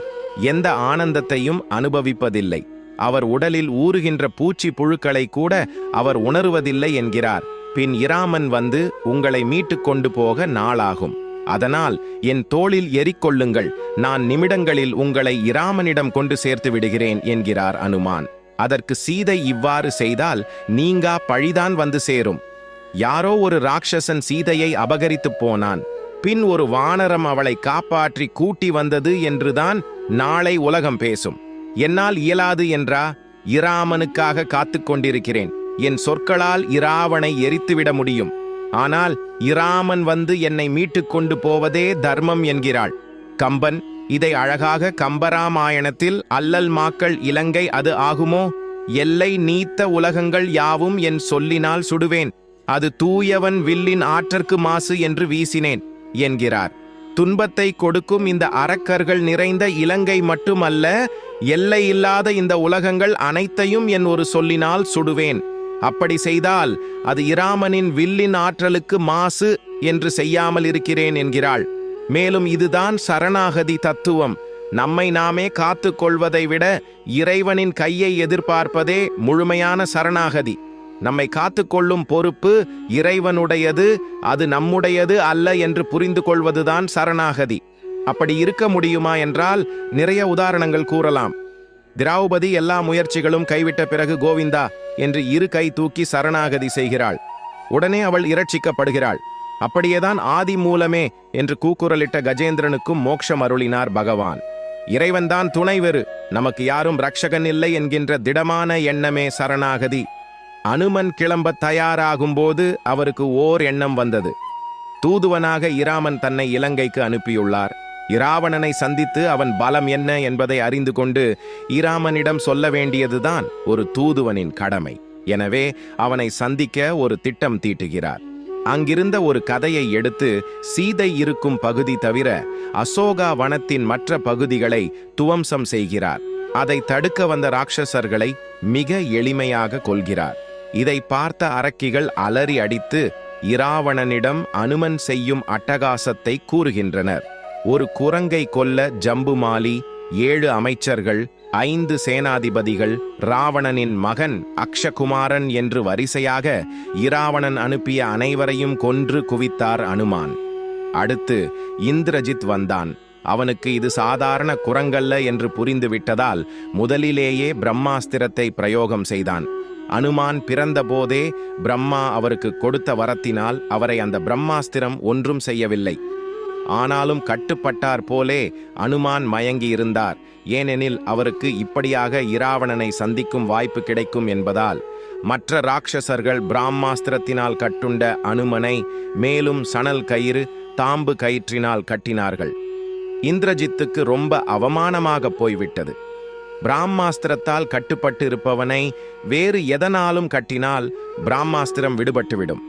எந்த ஆனந்தத்தையும் அனுபவிப்பதில்லை. அவர் உடலில் ஊறுகின்ற பூச்சி புழுக்களை கூட அவர் உணருவதில்லை என்கிறார். பின் இராமன் வந்து உங்களை மீட்டு கொண்டு போக நாளாகும். அதனால் என் தோளில் ஏறிக்கொள்ளுங்கள், நான் நிமிடங்களில் உங்களை இராமனிடம் கொண்டு சேர்த்து விடுகிறேன் என்கிறார் அனுமான். அதற்கு சீதை இவ்வாறு செய்தால் நீங்கா பழிதான் வந்து சேரும். யாரோ ஒரு ராட்சசன் சீதையை அபகரித்து போனான், பின் ஒரு வானரம் அவளை காப்பாற்றி கூட்டி வந்தது என்றுதான் நாளை உலகம் பேசும். என்னால் இயலாது என்றா? இராமனுக்காக காத்து கொண்டிருக்கிறேன். என் சொற்களால் இராவனை எரித்துவிட முடியும். ஆனால் இராமன் வந்து என்னை மீட்டு கொண்டு போவதே தர்மம் என்கிறாள். கம்பன் இதை அழகாக கம்பராமாயணத்தில் அல்லல் மாக்கள் இலங்கை அது ஆகுமோ, எல்லை நீத்த உலகங்கள் யாவும் என் சொல்லினால் சுடுவேன், அது தூயவன் வில்லின் ஆற்றற்கு மாசு என்று வீசினேன் என்கிறார். துன்பத்தை கொடுக்கும் இந்த அரக்கர்கள் நிறைந்த இலங்கை மட்டுமல்ல, எல்லை இல்லாத இந்த உலகங்கள் அனைத்தையும் என் ஒரு சொல்லினால் சுடுவேன். அப்படி செய்தால் அது இராமனின் வில்லின் ஆற்றலுக்கு மாசு என்று செய்யாமல் இருக்கிறேன் என்கிறாள். மேலும் இதுதான் சரணாகதி தத்துவம். நம்மை நாமே காத்து கொள்வதை விட இறைவனின் கையை எதிர்பார்ப்பதே முழுமையான சரணாகதி. நம்மை காத்து கொள்ளும் பொறுப்பு இறைவனுடையது, அது நம்முடையது அல்ல என்று புரிந்து கொள்வதுதான் சரணாகதி. அப்படி இருக்க முடியுமா என்றால் நிறைய உதாரணங்கள் கூறலாம். திரௌபதி எல்லா முயற்சிகளும் கைவிட்ட பிறகு கோவிந்தா என்று 2 கை தூக்கி சரணாகதி செய்கிறாள். உடனே அவள் இரட்சிக்கப்படுகிறாள். அப்படியேதான் ஆதி மூலமே என்று கூக்குரலிட்ட கஜேந்திரனுக்கும் மோட்சம் அருளினார் பகவான். இறைவன்தான் துணைவெறு, நமக்கு யாரும் ரட்சகன் இல்லை என்கின்ற திடமான எண்ணமே சரணாகதி. அனுமன் கிளம்ப தயாராகும்போது அவருக்கு ஓர் எண்ணம் வந்தது. தூதுவனாக இராமன் தன்னை இலங்கைக்கு அனுப்பியுள்ளார். இராவணனை சந்தித்து அவன் பலம் என்ன என்பதை அறிந்து கொண்டு இராமனிடம் சொல்ல வேண்டியதுதான் ஒரு தூதுவனின் கடமை. எனவே அவனை சந்திக்க ஒரு திட்டம் தீட்டுகிறார். அங்கிருந்த ஒரு கதையை எடுத்து சீதை இருக்கும் பகுதி தவிர அசோகா வனத்தின் மற்ற பகுதிகளை துவம்சம் செய்கிறார். அதை தடுக்க வந்த ராட்சசர்களை மிக எளிமையாக கொல்கிறார். இதை பார்த்த அரக்கிகள் அலறி அடித்து இராவணனிடம் அனுமன் செய்யும் அட்டகாசத்தை கூறுகின்றனர். ஒரு குரங்கை கொல்ல ஜம்புமாலி, 7 அமைச்சர்கள், 5 சேனாதிபதிகள், ராவணனின் மகன் அக்ஷகுமாரன் என்று வரிசையாக இராவணன் அனுப்பிய அனைவரையும் கொன்று குவித்தார் அனுமான். அடுத்து இந்திரஜித் வந்தான். அவனுக்கு இது சாதாரண குரங்கல்ல என்று புரிந்துவிட்டதால் முதலிலேயே பிரம்மாஸ்திரத்தை பிரயோகம் செய்தான். அனுமான் பிறந்தபோதே பிரம்மா அவருக்கு கொடுத்த வரத்தினால் அவரை அந்த பிரம்மாஸ்திரம் ஒன்றும் செய்யவில்லை. ஆனாலும் கட்டுப்பட்டார் போலே அனுமான் மயங்கி இருந்தார். ஏனெனில் அவருக்கு இப்படியாக இராவணனை சந்திக்கும் வாய்ப்பு கிடைக்கும் என்பதால். மற்ற ராட்சசர்கள் பிரம்மாஸ்திரத்தினால் கட்டுண்ட அனுமனை மேலும் சணல் கயிறு, தாம்பு கயிற்றினால் கட்டினார்கள். இந்திரஜித்துக்கு ரொம்ப அவமானமாக போய்விட்டது. பிரம்மாஸ்திரத்தால் கட்டுப்பட்டு இருப்பவனை வேறு எதனாலும் கட்டினால் பிரம்மாஸ்திரம் விடுபட்டுவிடும்.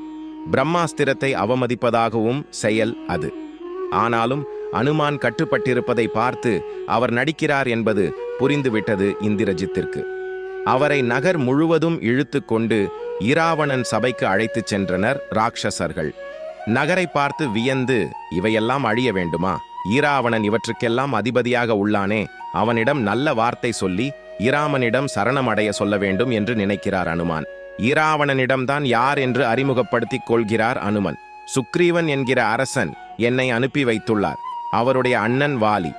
பிரம்மாஸ்திரத்தை அவமதிப்பதாகவும் செயல் அது. ஆனாலும் அனுமான் கட்டுப்பட்டிருப்பதை பார்த்து அவர் நடிக்கிறார் என்பது புரிந்துவிட்டது இந்திரஜித்திற்கு. அவரை நகர் முழுவதும் இழுத்து கொண்டு இராவணன் சபைக்கு அழைத்துச் சென்றனர் ராட்சசர்கள். நகரை பார்த்து வியந்து, இவையெல்லாம் அழிய வேண்டுமா? இராவணன் இவற்றுக்கெல்லாம் அதிபதியாக உள்ளானே, அவனிடம் நல்ல வார்த்தை சொல்லி இராமனிடம் சரணமடைய சொல்ல வேண்டும் என்று நினைக்கிறார் அனுமான். இராவணனிடம்தான் யார் என்று அறிமுகப்படுத்திக் கொள்கிறார் அனுமன். சுக்ரீவன் என்கிற அரசன் என்னை அனுப்பி வைத்துள்ளார். அவருடைய அண்ணன் வாலி.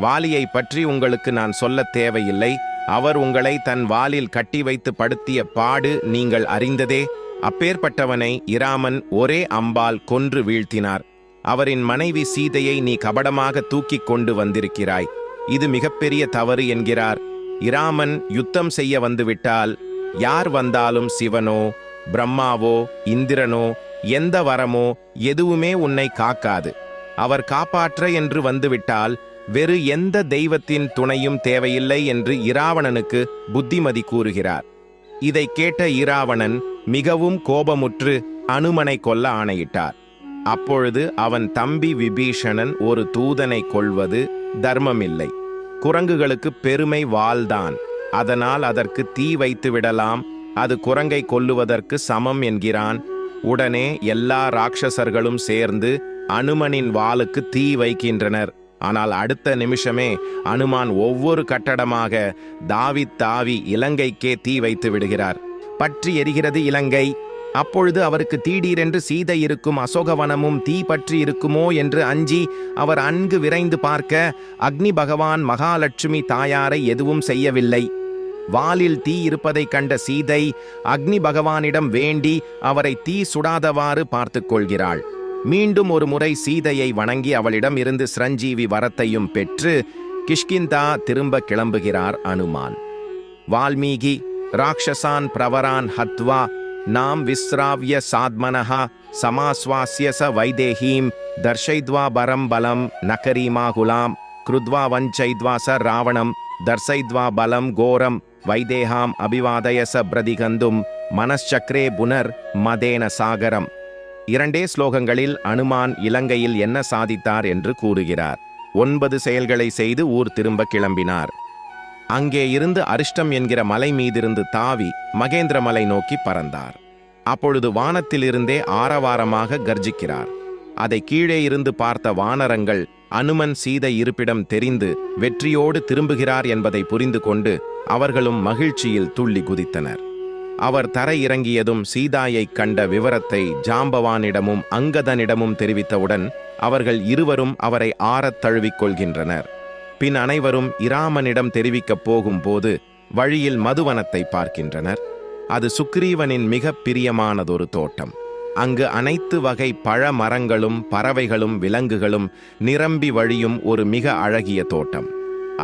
வாலியை பற்றி உங்களுக்கு நான் சொல்ல தேவையில்லை. அவர் உங்களை தன் வாலில் கட்டி வைத்து படுத்திய பாடு நீங்கள் அறிந்ததே. அப்பேற்பட்டவனை இராமன் ஒரே அம்பால் கொன்று வீழ்த்தினார். அவரின் மனைவி சீதையை நீ கபடமாக தூக்கிக் கொண்டு வந்திருக்கிறாய். இது மிகப்பெரிய தவறு என்கிறார். இராமன் யுத்தம் செய்ய வந்துவிட்டால் யார் வந்தாலும் சிவனோ பிரம்மாவோ இந்திரனோ எந்த வரமோ எதுவுமே உன்னை காக்காது. அவர் காப்பாற்ற என்று வந்துவிட்டால் வேறு எந்த தெய்வத்தின் துணையும் தேவையில்லை என்று இராவணனுக்கு புத்திமதி கூறுகிறார். இதை கேட்ட இராவணன் மிகவும் கோபமுற்று அனுமனை கொல்ல ஆணையிட்டார். அப்பொழுது அவன் தம்பி விபீஷணன் ஒரு தூதனை கொல்வது தர்மமில்லை. குரங்குகளுக்கு பெருமை வாள்தான். அதனால் அதற்கு தீ வைத்து விடலாம். அது குரங்கை கொல்லுவதற்கு சமம் என்கிறான். உடனே எல்லா ராட்சசர்களும் சேர்ந்து அனுமனின் வாளுக்கு தீ வைக்கின்றனர். ஆனால் அடுத்த நிமிஷமே அனுமான் ஒவ்வொரு கட்டடமாக தாவி இலங்கைக்கே தீ வைத்து விடுகிறார். பற்றி எரிகிறது இலங்கை. அப்பொழுது அவருக்கு திடீரென்று சீதை இருக்கும் அசோகவனமும் தீ பற்றி இருக்குமோ என்று அஞ்சி அவர் அங்கு விரைந்து பார்க்க அக்னி பகவான் மகாலட்சுமி தாயாரை எதுவும் செய்யவில்லை. வாலில் தீ இருப்பதை கண்ட சீதை அக்னி பகவானிடம் வேண்டி அவரை தீ சுடாதவாறு பார்த்து கொள்கிறாள். மீண்டும் ஒரு முறை சீதையை வணங்கி அவளிடம் இருந்து சிரஞ்சீவி வரத்தையும் பெற்று கிஷ்கிந்தா திரும்ப கிளம்புகிறார் அனுமான். வால்மீகி ராட்சசான் பிரவரான் ஹத்வா நாம் விஸ்ராவ்ய சாத்மனஹா சமாஸ்வாஸ்ய ச வைதேஹீம் தர்ஷைத்வா பரம் பலம் நகரீமாகுலாம் கிருத்வா வஞ்சைத்வா ச ராவணம் தர்சைத்வா பலம் கோரம் வைதேகாம் அபிவாதய ச பிரதிகந்தும் மனச்சக்ரே புனர் மதேன சாகரம். 2 ஸ்லோகங்களில் அனுமான் இலங்கையில் என்ன சாதித்தார் என்று கூறுகிறார். 9 செயல்களை செய்து ஊர் திரும்ப கிளம்பினார். அங்கே இருந்து அரிஷ்டம் என்கிற மலை மீதிருந்து தாவி மகேந்திர மலை நோக்கி பறந்தார். அப்பொழுது வானத்திலிருந்தே ஆரவாரமாக கர்ஜிக்கிறார். அதை கீழே இருந்து பார்த்த வானரங்கள் அனுமன் சீதை இருப்பிடம் தெரிந்து வெற்றியோடு திரும்புகிறார் என்பதை புரிந்து கொண்டு அவர்களும் மகிழ்ச்சியில் துள்ளி குதித்தனர். அவர் தரை இறங்கியதும் சீதாயைக் கண்ட விவரத்தை ஜாம்பவானிடமும் அங்கதனிடமும் தெரிவித்தவுடன் அவர்கள் இருவரும் அவரை ஆறத் தழுவிக் கொள்கின்றனர். பின் அனைவரும் இராமனிடம் தெரிவிக்கப் போகும்போது வழியில் மதுவனத்தை பார்க்கின்றனர். அது சுக்ரீவனின் மிக பிரியமானதொரு தோட்டம். அங்கு அனைத்து வகை பழ மரங்களும் பறவைகளும் விலங்குகளும் நிரம்பி வழியும் ஒரு மிக அழகிய தோட்டம்.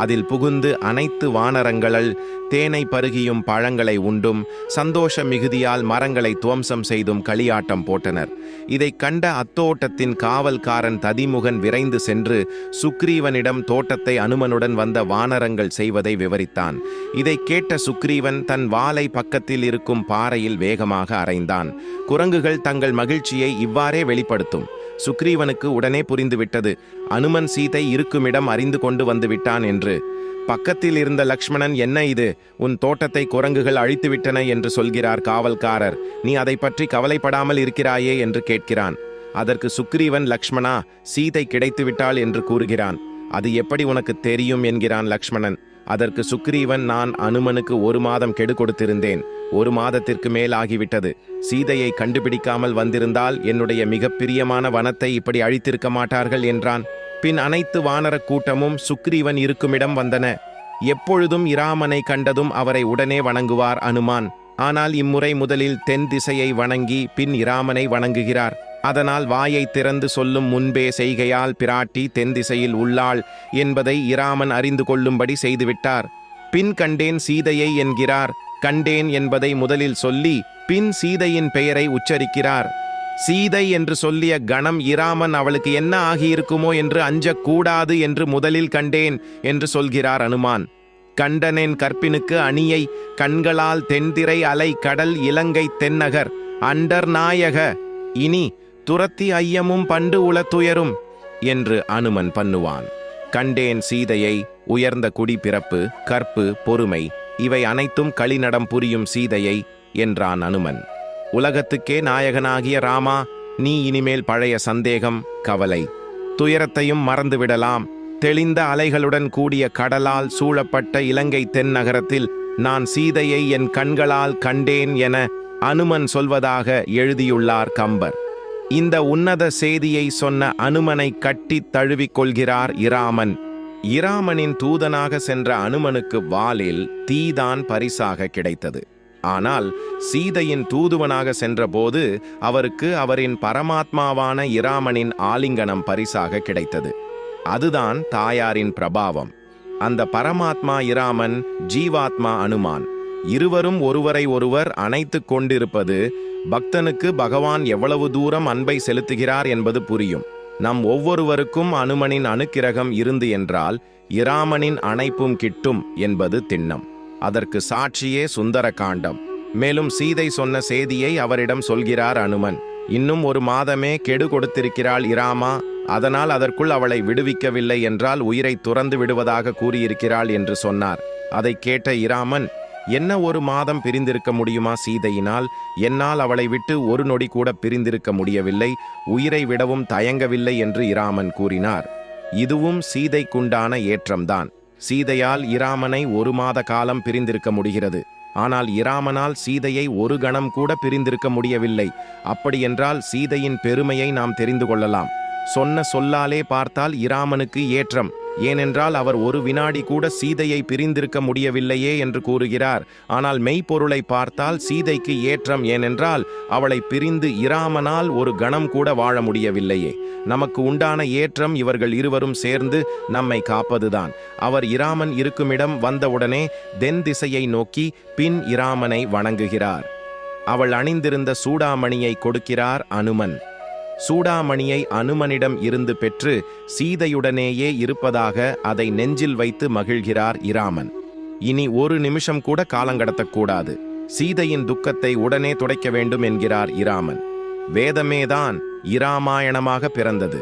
அதில் புகுந்து அனைத்து வானரங்கள் தேனை பருகியும் பழங்களை உண்டும் சந்தோஷ மிகுதியால் மரங்களை துவம்சம் செய்தும் களியாட்டம் போட்டனர். இதை கண்ட அத்தோட்டத்தின் காவல்காரன் ததிமுகன் விரைந்து சென்று சுக்ரீவனிடம் தோட்டத்தை அனுமனுடன் வந்த வானரங்கள் செய்வதை விவரித்தான். இதை கேட்ட சுக்ரீவன் தன் வாளை பக்கத்தில் இருக்கும் பாறையில் வேகமாக அறைந்தான். குரங்குகள் தங்கள் மகிழ்ச்சியை இவ்வாறே வெளிப்படுத்தும். சுக்ரீவனுக்கு உடனே புரிந்துவிட்டது, அனுமன் சீதை இருக்குமிடம் அறிந்து கொண்டு வந்து விட்டான் என்று. பக்கத்தில் இருந்த லக்ஷ்மணன், என்ன இது, உன் தோட்டத்தை குரங்குகள் அழித்துவிட்டன என்று சொல்கிறார் காவல்காரர், நீ அதை பற்றி கவலைப்படாமல் இருக்கிறாயே என்று கேட்கிறான். அதற்கு சுக்ரீவன், லக்ஷ்மணா, சீதை கிடைத்துவிட்டாள் என்று கூறுகிறான். அது எப்படி உனக்கு தெரியும் என்கிறான் லக்ஷ்மணன். அதற்கு சுக்ரீவன், நான் அனுமனுக்கு 1 மாதம் கெடு கொடுத்திருந்தேன். 1 மாதத்திற்கு மேல் ஆகிவிட்டது. சீதையை கண்டுபிடிக்காமல் வந்திருந்தால் என்னுடைய மிக பிரியமான வனத்தை இப்படி அழித்திருக்க மாட்டார்கள் என்றான். பின் அனைத்து வானரக் கூட்டமும் சுக்ரீவன் இருக்குமிடம் வந்தன. எப்பொழுதும் இராமனை கண்டதும் அவரை உடனே வணங்குவார் அனுமான். ஆனால் இம்முறை முதலில் தென் திசையை வணங்கி பின் இராமனை வணங்குகிறார். அதனால் வாயை திறந்து சொல்லும் முன்பே செய்கையால் பிராட்டி தென் திசையில் உள்ளாள் என்பதை இராமன் அறிந்து கொள்ளும்படி செய்துவிட்டார். பின் கண்டேன் சீதையை என்கிறார். கண்டேன் என்பதை முதலில் சொல்லி பின் சீதையின் பெயரை உச்சரிக்கிறார். சீதை என்று சொல்லிய கணம் இராமன் அவளுக்கு என்ன ஆகியிருக்குமோ என்று அஞ்சக்கூடாது என்று முதலில் கண்டேன் என்று சொல்கிறார் அனுமான். கண்டனேன் கற்பினுக்கு அணியை கண்களால் தென்திரை அலை கடல் இலங்கை தென்னகர் அண்டர் நாயக இனி துரத்தி ஐயமும் பண்டு உளத்துயரும் என்று அனுமன் பண்ணுவான். கண்டேன் சீதையை, உயர்ந்த குடி பிறப்பு, கற்பு, பொறுமை, இவை அனைத்தும் களிநடம் புரியும் சீதையை என்றான் அனுமன். உலகத்துக்கே நாயகனாகிய ராமா, நீ இனிமேல் பழைய சந்தேகம், கவலை, துயரத்தையும் மறந்துவிடலாம். தெளிந்த அலைகளுடன் கூடிய கடலால் சூழப்பட்ட இலங்கை தென்னகரத்தில் நான் சீதையை என் கண்களால் கண்டேன் என அனுமன் சொல்வதாக எழுதியுள்ளார் கம்பர். இந்த உன்னத செய்தியை சொன்ன அனுமனை கட்டி தழுவிக் கொள்கிறார் இராமன். இராமனின் தூதனாக சென்ற அனுமனுக்கு வாலில் தீதான் பரிசாக கிடைத்தது. ஆனால் சீதையின் தூதுவனாக சென்றபோது அவருக்கு அவரின் பரமாத்மாவான இராமனின் ஆலிங்கனம் பரிசாக கிடைத்தது. அதுதான் தாயாரின் பிரபாவம். அந்த பரமாத்மா இராமன், ஜீவாத்மா அனுமான். இருவரும் ஒருவரை ஒருவர் அணைத்து கொண்டிருப்பது பக்தனுக்கு பகவான் எவ்வளவு தூரம் அன்பை செலுத்துகிறார் என்பது புரியும். நம் ஒவ்வொருவருக்கும் அனுமனின் அனுக்கிரகம் இருந்து என்றால் இராமனின் அணைப்பும் கிட்டும் என்பது திண்ணம். அதற்கு சாட்சியே சுந்தர காண்டம். மேலும் சீதை சொன்ன செய்தியை அவரிடம் சொல்கிறார் அனுமன். இன்னும் 1 மாதமே கெடு கொடுத்திருக்கிறாள் இராமா, அதனால் அதற்குள் அவளை விடுவிக்கவில்லை என்றால் உயிரை துறந்து விடுவதாக கூறியிருக்கிறாள் என்று சொன்னார். அதை கேட்ட இராமன், என்ன 1 மாதம் பிரிந்திருக்க முடியுமா சீதையினால்? என்னால் அவளை விட்டு 1 நொடி கூட பிரிந்திருக்க முடியவில்லை, உயிரை விடவும் தயங்கவில்லை என்று இராமன் கூறினார். இதுவும் சீதைக்குண்டான ஏற்றம்தான். சீதையால் இராமனை 1 மாத காலம் பிரிந்திருக்க முடிகிறது. ஆனால் இராமனால் சீதையை 1 கணம் கூட பிரிந்திருக்க முடியவில்லை. அப்படியென்றால் சீதையின் பெருமையை நாம் தெரிந்து கொள்ளலாம். சொன்ன சொல்லாலே பார்த்தால் இராமனுக்கு ஏற்றம். ஏனென்றால் அவர் 1 வினாடி கூட சீதையை பிரிந்திருக்க முடியவில்லையே என்று கூறுகிறார். ஆனால் மெய்ப்பொருளை பார்த்தால் சீதைக்கு ஏற்றம். ஏனென்றால் அவளை பிரிந்து இராமனால் 1 கணம் கூட வாழ முடியவில்லையே. நமக்கு உண்டான ஏற்றம் இவர்கள் இருவரும் சேர்ந்து நம்மை காப்பதுதான். அவர் இராமன் இருக்குமிடம் வந்தவுடனே தென் திசையை நோக்கி பின் இராமனை வணங்குகிறார். அவள் அணிந்திருந்த சூடாமணியை கொடுக்கிறார் அனுமன். சூடாமணியை அனுமனிடம் இருந்து பெற்று சீதையுடனேயே இருப்பதாக அதை நெஞ்சில் வைத்து மகிழ்கிறார் இராமன். இனி 1 நிமிஷம் கூட காலங்கடத்தக்கூடாது. சீதையின் துக்கத்தை உடனே துடைக்க வேண்டும் என்கிறார் இராமன். வேதமேதான் இராமாயணமாக பிறந்தது.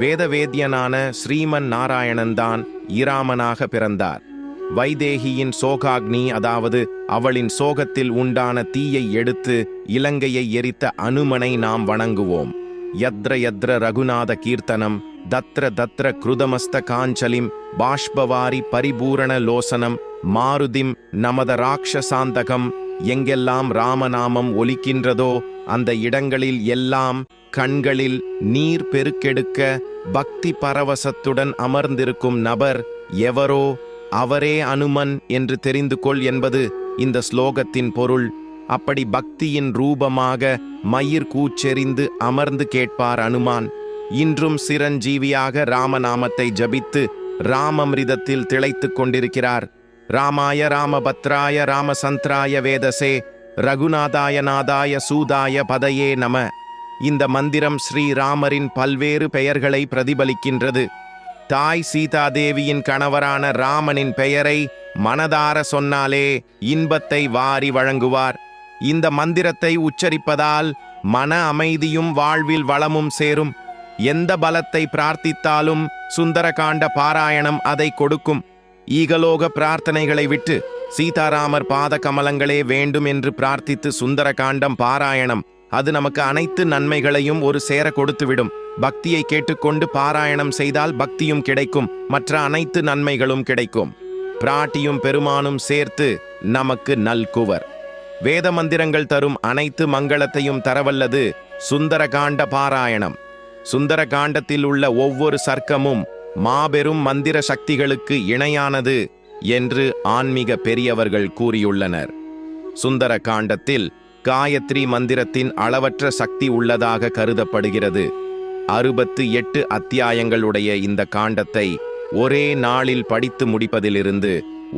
வேதவேத்யனான ஸ்ரீமன் நாராயணன்தான் இராமனாக பிறந்தார். வைதேகியின் சோகாக்னி, அதாவது அவளின் சோகத்தில் உண்டான தீயை எடுத்து இலங்கையை எரித்த அனுமனை நாம் வணங்குவோம். யத்ர யத்ர ரகுநாத கீர்த்தனம் தத்ர தத்ர கிருதமஸ்த காஞ்சலிம் பாஷ்பவாரி பரிபூரண லோசனம் மாருதிம் நமத ராட்சசாந்தகம். எங்கெல்லாம் ராமநாமம் ஒலிக்கின்றதோ அந்த இடங்களில் எல்லாம் கண்களில் நீர் பெருக்கெடுக்க பக்தி பரவசத்துடன் அமர்ந்திருக்கும் நபர் எவரோ அவரே அனுமன் என்று தெரிந்து கொள் என்பது இந்த ஸ்லோகத்தின் பொருள். அப்படி பக்தியின் ரூபமாக மயிர் கூச்செறிந்து அமர்ந்து கேட்பார் அனுமான். இன்றும் சிரஞ்சீவியாக ராமநாமத்தை ஜபித்து ராமமிருதத்தில் திளைத்துக் கொண்டிருக்கிறார். ராமாய ராமபத்ராய ராமசந்திராய வேதசே ரகுநாதாய நாதாய சூதாய பதையே நம. இந்த மந்திரம் ஸ்ரீராமரின் பல்வேறு பெயர்களை பிரதிபலிக்கின்றது. தாய் சீதாதேவியின் கணவரான ராமனின் பெயரை மனதார சொன்னாலே இன்பத்தை வாரி வழங்குவார். இந்த மந்திரத்தை உச்சரிப்பதால் மன அமைதியும் வாழ்வில் வளமும் சேரும். எந்த பலத்தை பிரார்த்தித்தாலும் சுந்தரகாண்ட பாராயணம் அதை கொடுக்கும். ஈகலோக பிரார்த்தனைகளை விட்டு சீதாராமர் பாத கமலங்களே வேண்டும் என்று பிரார்த்தித்து சுந்தரகாண்டம் பாராயணம் அது நமக்கு அனைத்து நன்மைகளையும் ஒரு சேர கொடுத்துவிடும். பக்தியை கேட்டுக்கொண்டு பாராயணம் செய்தால் பக்தியும் கிடைக்கும், மற்ற அனைத்து நன்மைகளும் கிடைக்கும். பிராட்டியும் பெருமானும் சேர்த்து நமக்கு நல்குவர். வேத மந்திரங்கள் தரும் அனைத்து மங்களத்தையும் தரவல்லது சுந்தரகாண்ட பாராயணம். சுந்தரகாண்டத்தில் உள்ள ஒவ்வொரு சர்க்கமும் மாபெரும் மந்திர சக்திகளுக்கு இணையானது என்று ஆன்மீக பெரியவர்கள் கூறியுள்ளனர். சுந்தர காண்டத்தில் காயத்ரி மந்திரத்தின் அளவற்ற சக்தி உள்ளதாக கருதப்படுகிறது. 68 அத்தியாயங்களுடைய இந்த காண்டத்தை ஒரே நாளில் படித்து முடிப்பதிலிருந்து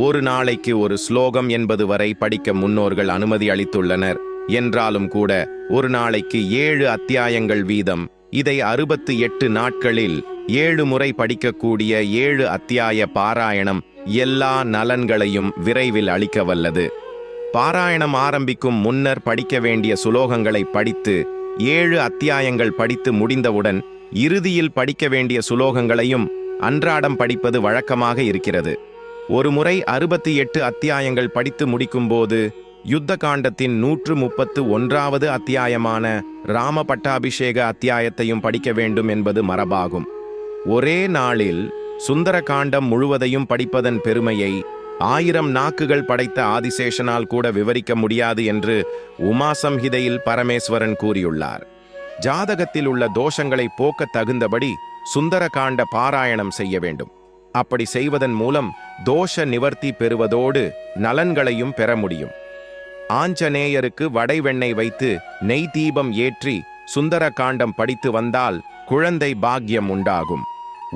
ஒரு நாளைக்கு ஒரு ஸ்லோகம் என்பது வரை படிக்க முன்னோர்கள் அனுமதி அளித்துள்ளனர். என்றாலும் கூட ஒரு நாளைக்கு 7 அத்தியாயங்கள் வீதம், இதை 68 நாட்களில் 7 முறை படிக்கக்கூடிய 7 அத்தியாய பாராயணம் எல்லா நலன்களையும் விரைவில் அளிக்க வல்லது. பாராயணம் ஆரம்பிக்கும் முன்னர் படிக்க வேண்டிய சுலோகங்களை படித்து 7 அத்தியாயங்கள் படித்து முடிந்தவுடன் இறுதியில் படிக்க வேண்டிய சுலோகங்களையும் அன்றாடம் படிப்பது வழக்கமாக இருக்கிறது. ஒரு முறை 68 அத்தியாயங்கள் படித்து முடிக்கும்போது யுத்த காண்டத்தின் 131வது அத்தியாயமான ராம பட்டாபிஷேக அத்தியாயத்தையும் படிக்க வேண்டும் என்பது மரபாகும். ஒரே நாளில் சுந்தர காண்டம் முழுவதையும் படிப்பதன் பெருமையை 1000 நாக்குகள் படைத்த ஆதிசேஷனால் கூட விவரிக்க முடியாது என்று உமாசம்ஹிதையில் பரமேஸ்வரன் கூறியுள்ளார். ஜாதகத்தில் உள்ள தோஷங்களை போக்க தகுந்தபடி சுந்தர காண்ட பாராயணம் செய்ய வேண்டும். அப்படி செய்வதன் மூலம் தோஷ நிவர்த்தி பெறுவதோடு நலன்களையும் பெற முடியும். ஆஞ்சநேயருக்கு வடை வெண்ணெய் வைத்து நெய் தீபம் ஏற்றி சுந்தர காண்டம் படித்து வந்தால் குழந்தை பாக்கியம் உண்டாகும்.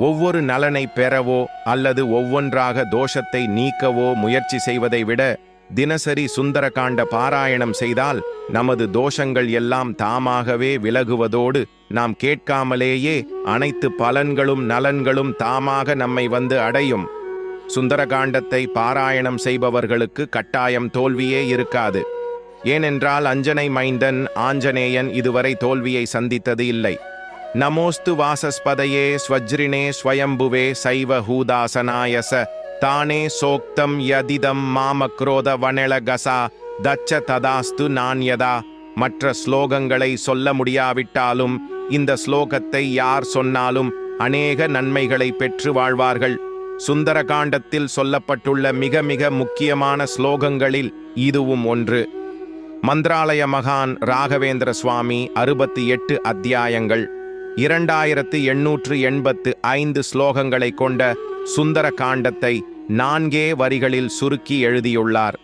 ஒவ்வொரு நலனை பெறவோ அல்லது ஒவ்வொன்றாக தோஷத்தை நீக்கவோ முயற்சி செய்வதை விட தினசரி சுந்தர காண்ட பாராயணம் செய்தால் நமது தோஷங்கள் எல்லாம் தாமாகவே விலகுவதோடு நாம் கேட்காமலேயே அனைத்து பலன்களும் நலன்களும் தாமாக நம்மை வந்து அடையும். சுந்தரகாண்டத்தை பாராயணம் செய்பவர்களுக்கு கட்டாயம் தோல்வியே இருக்காது. ஏனென்றால் அஞ்சனை மைந்தன் ஆஞ்சநேயன் இதுவரை தோல்வியை சந்தித்தது இல்லை. நமோஸ்து வாசஸ்பதையே ஸ்வஜ்ரினே ஸ்வயம்புவே சைவ ஹூதாசனாயச தானே சோக்தம் யதிதம் மாமக்ரோத வனெளகசா தச்ச ததாஸ்து நான்யதா. மற்ற ஸ்லோகங்களை சொல்ல முடியாவிட்டாலும் இந்த ஸ்லோகத்தை யார் சொன்னாலும் அநேக நன்மைகளை பெற்று வாழ்வார்கள். சுந்தர காண்டத்தில் சொல்லப்பட்டுள்ள மிக மிக முக்கியமான ஸ்லோகங்களில் இதுவும் ஒன்று. மந்திராலய மகான் ராகவேந்திர சுவாமி 68 அத்தியாயங்கள் 2885 ஸ்லோகங்களை கொண்ட சுந்தர காண்டத்தை 4 வரிகளில் சுருக்கி எழுதியுள்ளார்.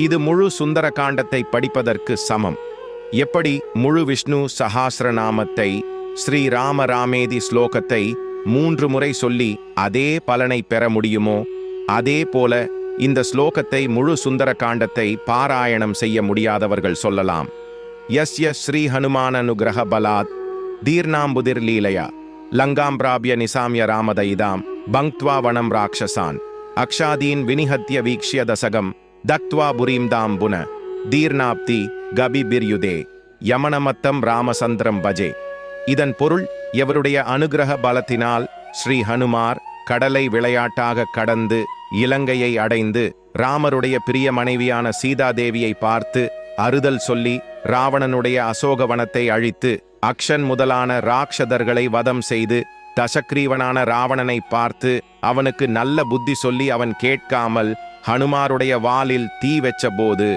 இது முழு சுந்தர காண்டத்தை படிப்பதற்கு சமம். எப்படி முழு விஷ்ணு சஹாஸ்ரநாமத்தை ஸ்ரீராம ராமேதி ஸ்லோகத்தை 3 முறை சொல்லி அதே பலனை பெற முடியுமோ, அதே போல இந்த ஸ்லோகத்தை முழு சுந்தர காண்டத்தை பாராயணம் செய்ய முடியாதவர்கள் சொல்லலாம். யஸ்ய ஸ்ரீ ஹனுமானனுகிரக பலாத் தீர்ணாம்புதிர் லீலையா லங்காம்பிராபிய நிசாமிய ராமதயிதாம் பங்க்த்வா வனம் ராட்சசான் அக்ஷாதீன் வினிஹத்ய வீக்ஷ்ய தசகம் தக்த்வா புரீம்தாம் புன தீர்ணாப்தி கபிபிர்யுதே யமனமத்தம் ராமசந்திரம் பஜே. இதன் பொருள், எவருடைய அனுகிரக பலத்தினால் ஸ்ரீ ஹனுமார் கடலை விளையாட்டாக கடந்து இலங்கையை அடைந்து ராமருடைய பிரிய மனைவியான சீதாதேவியை பார்த்து அறுதல் சொல்லி ராவணனுடைய அசோகவனத்தை அழித்து அக்ஷன் முதலான ராட்சதர்களை வதம் செய்து தசக்ரீவனான ராவணனை பார்த்து அவனுக்கு நல்ல புத்தி சொல்லி அவன் கேட்காமல் ஹனுமாருடைய வாலில் தீ வெச்ச போது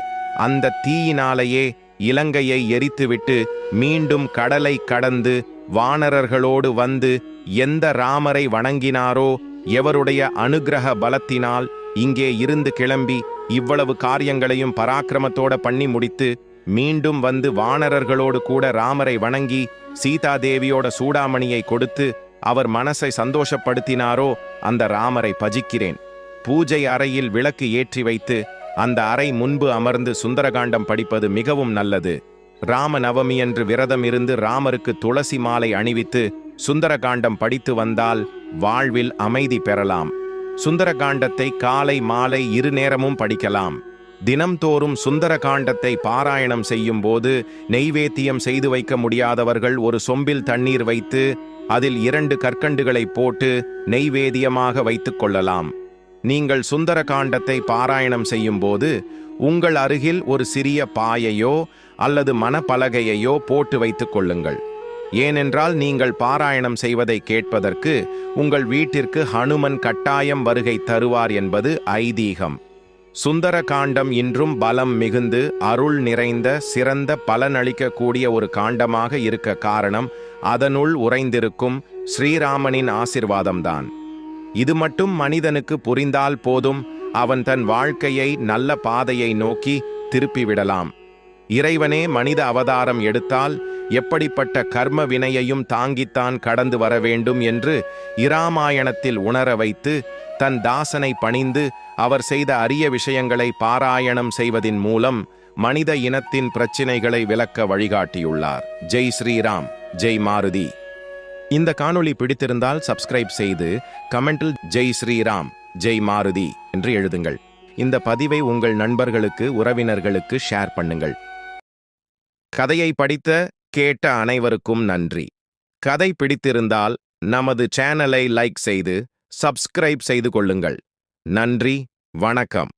அந்த தீயினாலேயே இலங்கையை எரித்துவிட்டு மீண்டும் கடலை கடந்து வானரர்களோடு வந்து எந்த ராமரை வணங்கினாரோ, எவருடைய அனுகிரக பலத்தினால் இங்கே இருந்து கிளம்பி இவ்வளவு காரியங்களையும் பராக்கிரமத்தோட பண்ணி முடித்து மீண்டும் வந்து வானரர்களோடு கூட ராமரை வணங்கி சீதாதேவியோட சூடாமணியை கொடுத்து அவர் மனசை சந்தோஷப்படுத்தினாரோ அந்த ராமரை பஜிக்கிறேன். பூஜை அறையில் விளக்கு ஏற்றி வைத்து அந்த அறை முன்பு அமர்ந்து சுந்தரகாண்டம் படிப்பது மிகவும் நல்லது. ராம நவமியன்று விரதம் இருந்து ராமருக்கு துளசி மாலை அணிவித்து சுந்தரகாண்டம் படித்து வந்தால் வாழ்வில் அமைதி பெறலாம். சுந்தரகாண்டத்தை காலை மாலை 2 நேரமும் படிக்கலாம். தினம்தோறும் சுந்தர காண்டத்தை பாராயணம் செய்யும் போது நெய்வேத்தியம் செய்து வைக்க முடியாதவர்கள் ஒரு சொம்பில் தண்ணீர் வைத்து அதில் 2 கற்கண்டுகளை போட்டு நெய்வேதியமாக வைத்துக் கொள்ளலாம். நீங்கள் சுந்தர காண்டத்தை பாராயணம் செய்யும்போது உங்கள் அருகில் ஒரு சிறிய பாயையோ அல்லது மனப்பலகையையோ போட்டு வைத்துக் கொள்ளுங்கள். ஏனென்றால் நீங்கள் பாராயணம் செய்வதை கேட்பதற்கு உங்கள் வீட்டிற்கு ஹனுமன் கட்டாயம் வருகை தருவார் என்பது ஐதீகம். சுந்தர காண்டம் இன்றும் பலம் மிகுந்து அருள் நிறைந்த சிறந்த பலனளிக்கக்கூடிய ஒரு காண்டமாக இருக்க காரணம் அதனுள் உறைந்திருக்கும் ஸ்ரீராமனின் ஆசிர்வாதம்தான். இது மட்டும் மனிதனுக்கு புரிந்தால் போதும், அவன் தன் வாழ்க்கையை நல்ல பாதையை நோக்கி திருப்பிவிடலாம். இறைவனே மனித அவதாரம் எடுத்தால் எப்படிப்பட்ட கர்ம வினையையும் தாங்கித்தான் கடந்து வர வேண்டும் என்று இராமாயணத்தில் உணர வைத்து தன் தாசனை பணிந்து அவர் செய்த அரிய விஷயங்களை பாராயணம் செய்வதின் மூலம் மனித இனத்தின் பிரச்சினைகளை விளக்க வழிகாட்டியுள்ளார். ஜெய் ஸ்ரீராம், ஜெய் மாருதி. இந்த காணொளி பிடித்திருந்தால் சப்ஸ்கிரைப் செய்து கமெண்டில் ஜெய் ஸ்ரீராம், ஜெய் மாருதி என்று எழுதுங்கள். இந்த பதிவை உங்கள் நண்பர்களுக்கு, உறவினர்களுக்கு ஷேர் பண்ணுங்கள். கதையை படித்த கேட்ட அனைவருக்கும் நன்றி. கதை பிடித்திருந்தால் நமது சேனலை லைக் செய்து சப்ஸ்கிரைப் செய்து கொள்ளுங்கள். நன்றி, வணக்கம்.